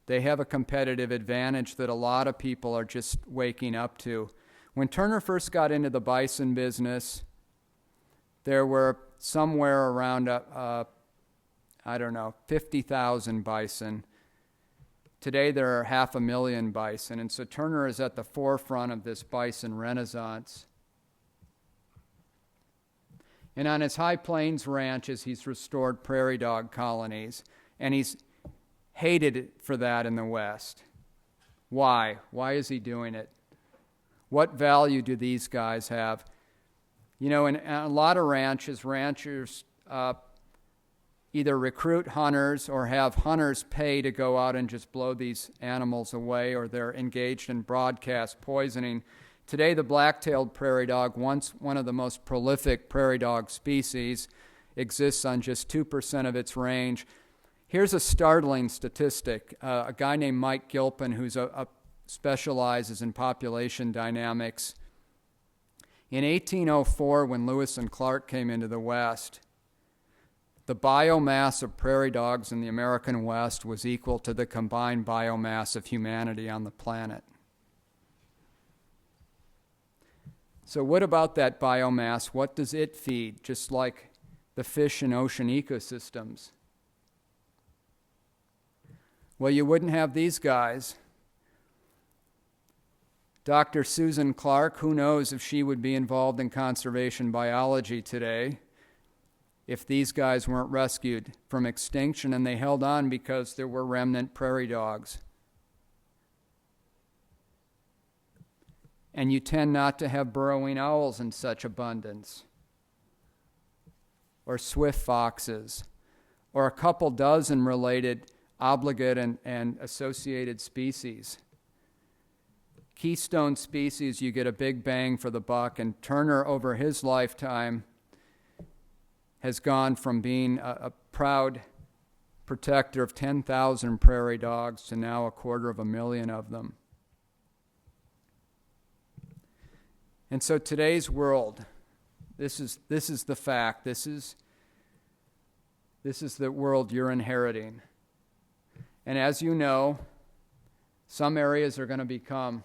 They have a competitive advantage that a lot of people are just waking up to. When Turner first got into the bison business, there were somewhere around, 50,000 bison. Today there are 500,000 bison, and so Turner is at the forefront of this bison renaissance. And on his High Plains ranches, he's restored prairie dog colonies, and he's hated for that in the West. Why? Why is he doing it? What value do these guys have? In a lot of ranches, ranchers either recruit hunters or have hunters pay to go out and just blow these animals away, or they're engaged in broadcast poisoning. Today, the black-tailed prairie dog, once one of the most prolific prairie dog species, exists on just 2% of its range. Here's a startling statistic. A guy named Mike Gilpin, who's specializes in population dynamics. In 1804, when Lewis and Clark came into the West, the biomass of prairie dogs in the American West was equal to the combined biomass of humanity on the planet. So what about that biomass? What does it feed? Just like the fish and ocean ecosystems. Well, you wouldn't have these guys. Dr. Susan Clark, who knows if she would be involved in conservation biology today if these guys weren't rescued from extinction, and they held on because there were remnant prairie dogs. And you tend not to have burrowing owls in such abundance, or swift foxes, or a couple dozen related obligate and associated species. Keystone species, you get a big bang for the buck, and Turner, over his lifetime, has gone from being a proud protector of 10,000 prairie dogs to now 250,000 of them. And so today's world, this is the fact. This is the world you're inheriting. And as you know, some areas are going to become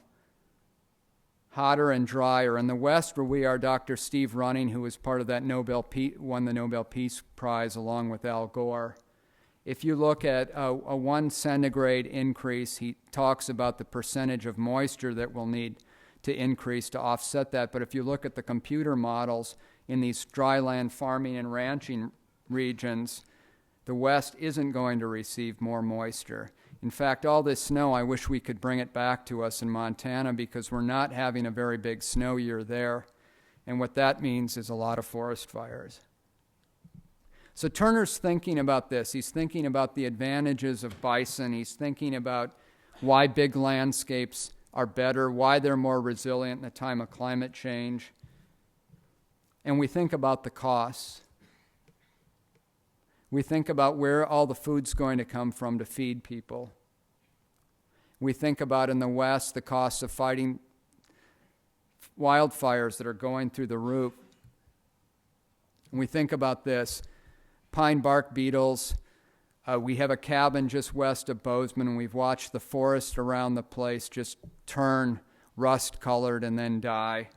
hotter and drier. In the West, where we are, Dr. Steve Running, who was part of that won the Nobel Peace Prize along with Al Gore. If you look at a 1 centigrade increase, he talks about the percentage of moisture that we'll need to increase to offset that. But if you look at the computer models in these dryland farming and ranching regions, the West isn't going to receive more moisture. In fact, all this snow, I wish we could bring it back to us in Montana, because we're not having a very big snow year there. And what that means is a lot of forest fires. So Turner's thinking about this. He's thinking about the advantages of bison. He's thinking about why big landscapes are better, why they're more resilient in a time of climate change. And we think about the costs. We think about where all the food's going to come from to feed people. We think about, in the West, the cost of fighting wildfires that are going through the roof. And we think about this. Pine bark beetles. We have a cabin just west of Bozeman, and we've watched the forest around the place just turn rust-colored and then die.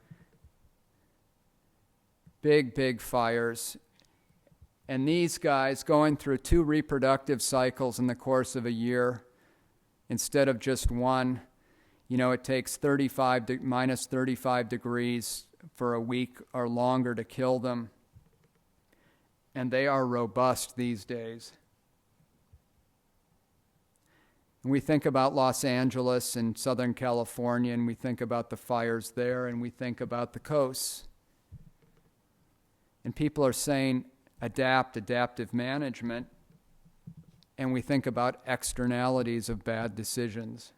Big, big fires. And these guys going through 2 reproductive cycles in the course of a year instead of just one. It takes minus 35 degrees for a week or longer to kill them. And they are robust these days. And we think about Los Angeles and Southern California, and we think about the fires there, and we think about the coasts. And people are saying, adaptive management, and we think about externalities of bad decisions.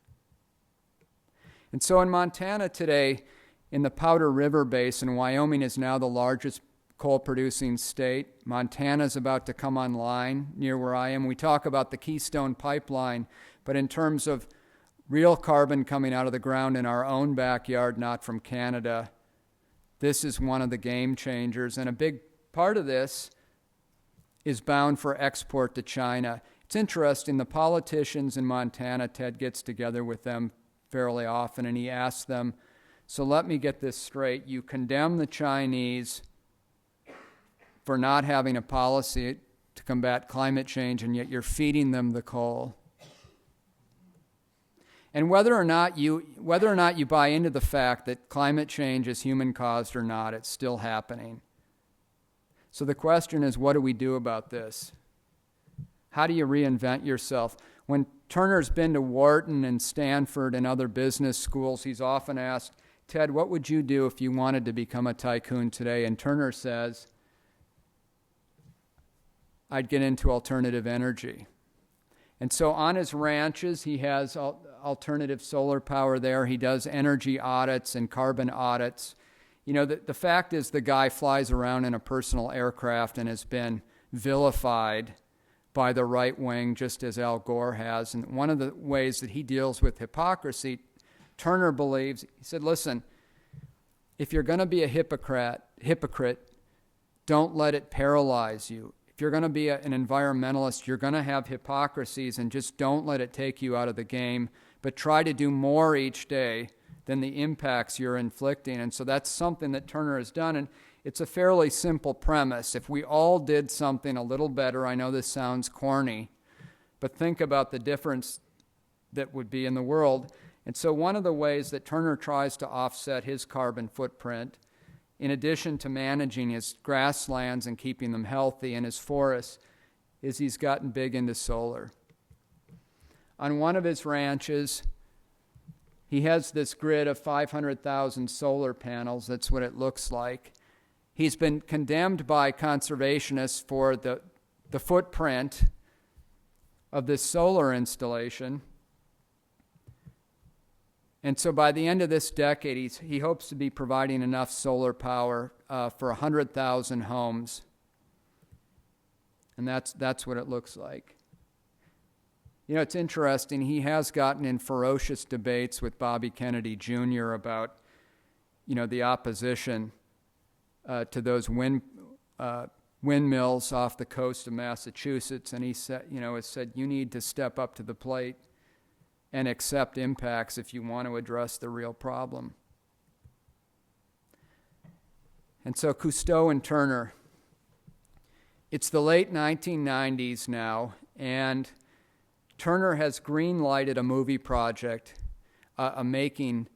And so in Montana today, in the Powder River Basin, Wyoming is now the largest coal-producing state. Montana's about to come online near where I am. We talk about the Keystone Pipeline, but in terms of real carbon coming out of the ground in our own backyard, not from Canada, this is one of the game changers. And a big part of this is bound for export to China. It's interesting, the politicians in Montana, Ted gets together with them fairly often, and he asks them, so let me get this straight, you condemn the Chinese for not having a policy to combat climate change, and yet you're feeding them the coal. And whether or not you buy into the fact that climate change is human-caused or not, it's still happening. So the question is, what do we do about this? How do you reinvent yourself? When Turner's been to Wharton and Stanford and other business schools, he's often asked, Ted, what would you do if you wanted to become a tycoon today? And Turner says, I'd get into alternative energy. And so on his ranches, he has alternative solar power there. He does energy audits and carbon audits. The fact is the guy flies around in a personal aircraft and has been vilified by the right wing, just as Al Gore has. And one of the ways that he deals with hypocrisy, Turner believes, he said, listen, if you're going to be a hypocrite, don't let it paralyze you. If you're going to be an environmentalist, you're going to have hypocrisies, and just don't let it take you out of the game, but try to do more each day than the impacts you're inflicting. And so that's something that Turner has done, and it's a fairly simple premise. If we all did something a little better, I know this sounds corny, but think about the difference that would be in the world. And so one of the ways that Turner tries to offset his carbon footprint, in addition to managing his grasslands and keeping them healthy and his forests, is he's gotten big into solar. On one of his ranches, he has this grid of 500,000 solar panels. That's what it looks like. He's been condemned by conservationists for the footprint of this solar installation. And so by the end of this decade, he hopes to be providing enough solar power for 100,000 homes. And that's what it looks like. You know, it's interesting. He has gotten in ferocious debates with Bobby Kennedy Jr. about, the opposition to those windmills off the coast of Massachusetts. And he said, you need to step up to the plate and accept impacts if you want to address the real problem. And so Cousteau and Turner, it's the late 1990s now, and Turner has green-lighted a movie project, a making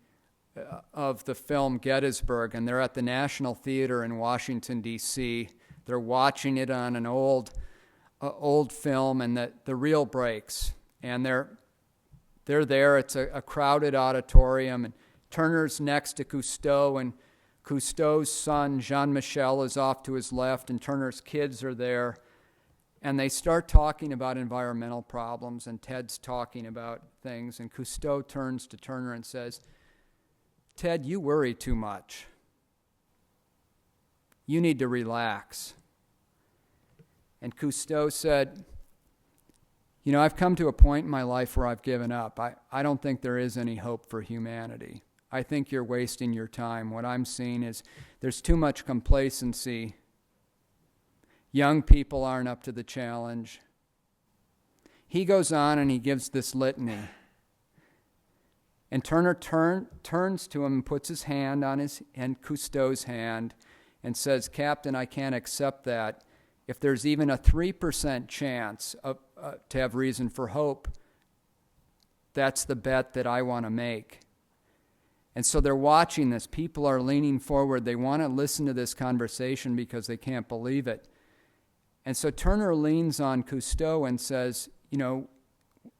of the film Gettysburg, and they're at the National Theater in Washington, D.C. They're watching it on an old film, and the reel breaks, and they're there. It's a crowded auditorium, and Turner's next to Cousteau, and Cousteau's son, Jean-Michel, is off to his left, and Turner's kids are there, and they start talking about environmental problems, and Ted's talking about things, and Cousteau turns to Turner and says, "Ted, you worry too much. You need to relax." And Cousteau said, I've come to a point in my life where I've given up. I don't think there is any hope for humanity. I think you're wasting your time. What I'm seeing is there's too much complacency. Young people aren't up to the challenge. He goes on and he gives this litany. And Turner turns to him and puts his hand on Cousteau's hand and says, "Captain, I can't accept that. If there's even a 3% chance to have reason for hope, that's the bet that I want to make." And so they're watching this. People are leaning forward. They want to listen to this conversation because they can't believe it. And so Turner leans on Cousteau and says,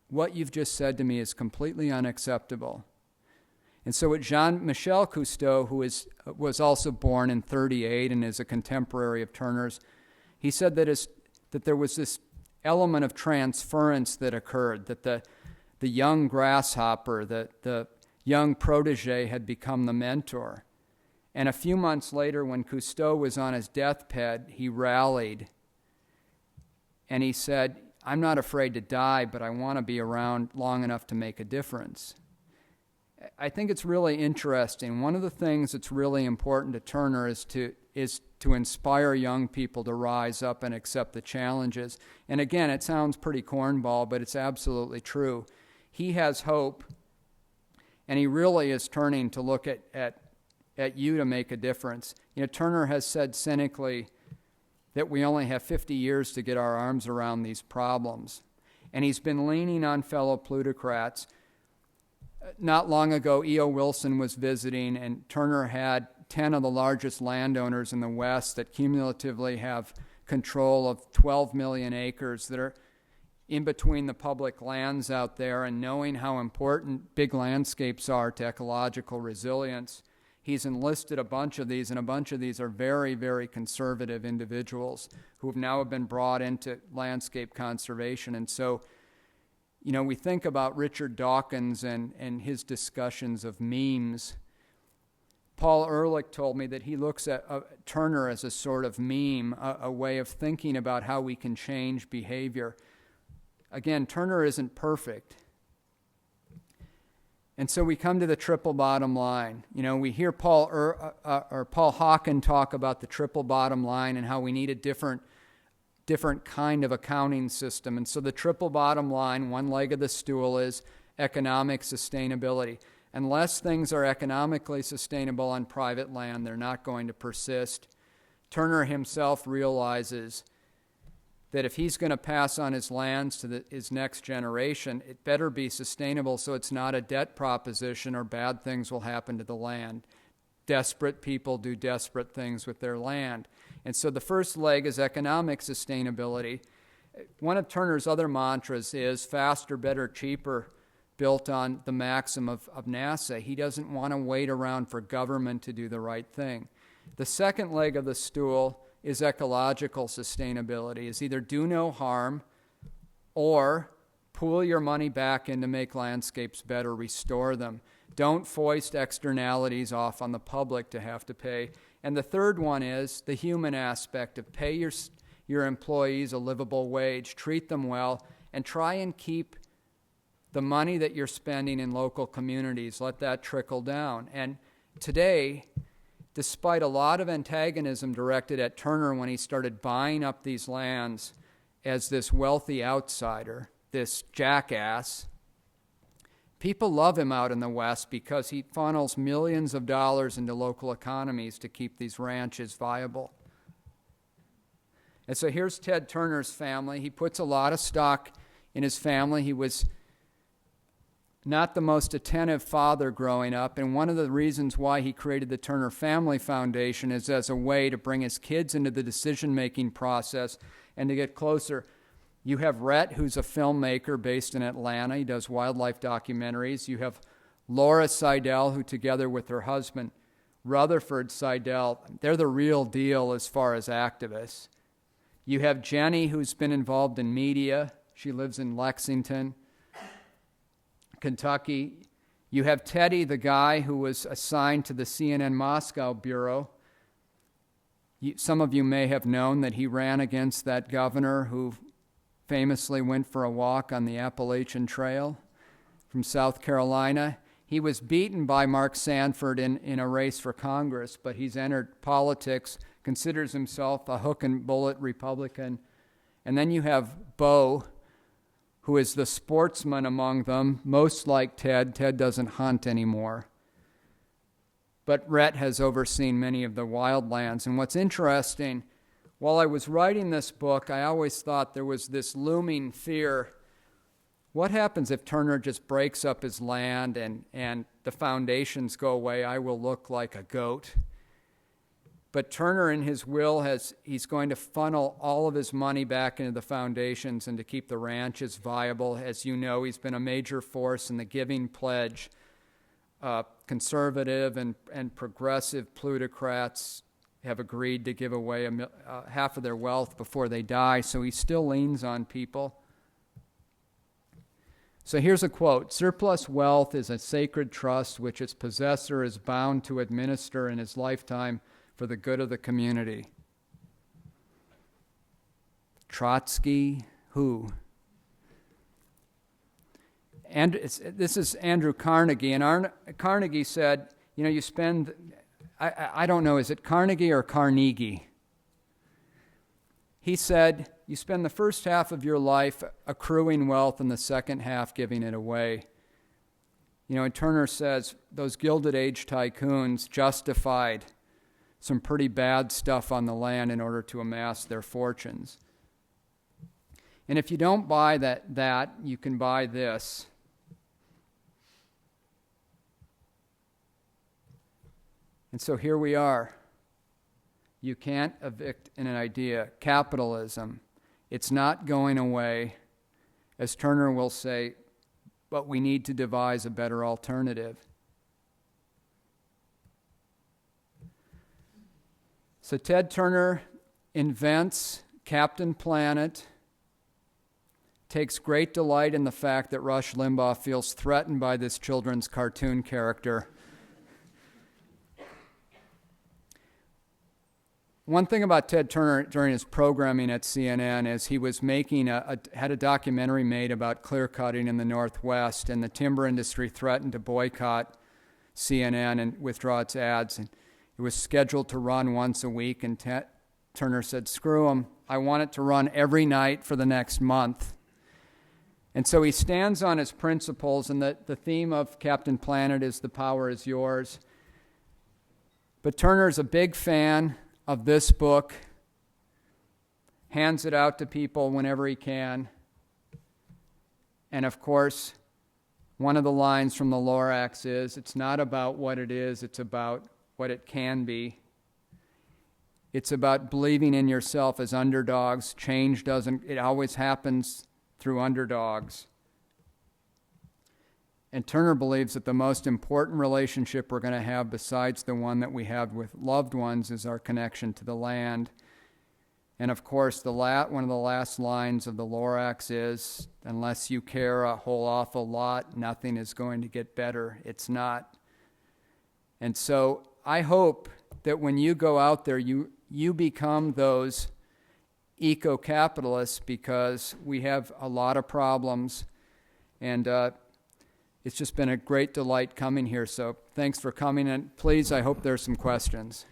what you've just said to me is completely unacceptable. And so with Jean-Michel Cousteau, who was also born in 1938 and is a contemporary of Turner's, he said that there was this element of transference that occurred, that the young grasshopper, the young protege had become the mentor. And a few months later, when Cousteau was on his deathbed, he rallied. And he said, "I'm not afraid to die, but I want to be around long enough to make a difference." I think it's really interesting. One of the things that's really important to Turner is to inspire young people to rise up and accept the challenges. And again, it sounds pretty cornball, but it's absolutely true. He has hope, and he really is turning to look at you to make a difference. Turner has said cynically that we only have 50 years to get our arms around these problems. And he's been leaning on fellow plutocrats. Not long ago, E.O. Wilson was visiting, and Turner had 10 of the largest landowners in the West that cumulatively have control of 12 million acres that are in between the public lands out there, and knowing how important big landscapes are to ecological resilience, he's enlisted a bunch of these, and a bunch of these are very, very conservative individuals who have now been brought into landscape conservation. And so, we think about Richard Dawkins and his discussions of memes. Paul Ehrlich told me that he looks at Turner as a sort of meme, a way of thinking about how we can change behavior. Again, Turner isn't perfect. And so we come to the triple bottom line. We hear Paul Hawken talk about the triple bottom line and how we need a different kind of accounting system. And so the triple bottom line, one leg of the stool, is economic sustainability. Unless things are economically sustainable on private land, they're not going to persist. Turner himself realizes that if he's going to pass on his lands to his next generation, it better be sustainable so it's not a debt proposition or bad things will happen to the land. Desperate people do desperate things with their land. And so the first leg is economic sustainability. One of Turner's other mantras is faster, better, cheaper, built on the maxim of NASA. He doesn't want to wait around for government to do the right thing. The second leg of the stool is ecological sustainability, is either do no harm or pool your money back in to make landscapes better, restore them. Don't foist externalities off on the public to have to pay. And the third one is the human aspect of pay your employees a livable wage, treat them well, and try and keep the money that you're spending in local communities, let that trickle down. And today, despite a lot of antagonism directed at Turner when he started buying up these lands as this wealthy outsider, this jackass, people love him out in the West because he funnels millions of dollars into local economies to keep these ranches viable. And so here's Ted Turner's family. He puts a lot of stock in his family. He was not the most attentive father growing up, and one of the reasons why he created the Turner Family Foundation is as a way to bring his kids into the decision-making process and to get closer. You have Rhett, who's a filmmaker based in Atlanta. He does wildlife documentaries. You have Laura Seidel, who together with her husband, Rutherford Seidel, they're the real deal as far as activists. You have Jenny, who's been involved in media. She lives in Lexington, Kentucky. You have Teddy, the guy who was assigned to the CNN Moscow bureau. Some of you may have known that he ran against that governor who famously went for a walk on the Appalachian Trail from South Carolina. He was beaten by Mark Sanford in a race for Congress, but he's entered politics, considers himself a hook and bullet Republican. And then you have Bo, who is the sportsman among them, most like Ted. Ted doesn't hunt anymore. But Rhett has overseen many of the wildlands. And what's interesting, while I was writing this book, I always thought there was this looming fear. What happens if Turner just breaks up his land and the foundations go away? I will look like a goat. But Turner, in his will, he's going to funnel all of his money back into the foundations and to keep the ranches viable. As you know, he's been a major force in the Giving Pledge. Conservative and progressive plutocrats have agreed to give away half of their wealth before they die, so he still leans on people. So here's a quote: "Surplus wealth is a sacred trust which its possessor is bound to administer in his lifetime for the good of the community." Trotsky, who? And this is Andrew Carnegie, and Carnegie said, you spend, I don't know, is it Carnegie or Carnegie? He said, you spend the first half of your life accruing wealth and the second half giving it away. And Turner says those Gilded Age tycoons justified some pretty bad stuff on the land in order to amass their fortunes. And if you don't buy that you can buy this. And so here we are. You can't evict an idea. Capitalism, it's not going away. As Turner will say, but we need to devise a better alternative. So Ted Turner invents Captain Planet, takes great delight in the fact that Rush Limbaugh feels threatened by this children's cartoon character. One thing about Ted Turner during his programming at CNN is he was had a documentary made about clear cutting in the Northwest, and the timber industry threatened to boycott CNN and withdraw its ads. And it was scheduled to run once a week, and Turner said, "Screw them. I want it to run every night for the next month." And so he stands on his principles, and the theme of Captain Planet is "The power is yours." But Turner's a big fan of this book, hands it out to people whenever he can. And of course, one of the lines from the Lorax is, it's not about what it is, it's about what it can be. It's about believing in yourself as underdogs. Change it always happens through underdogs. And Turner believes that the most important relationship we're going to have besides the one that we have with loved ones is our connection to the land. And of course, one of the last lines of the Lorax is, unless you care a whole awful lot, nothing is going to get better. It's not. And so I hope that when you go out there, you become those eco-capitalists, because we have a lot of problems. And it's just been a great delight coming here. So thanks for coming. And please, I hope there's some questions.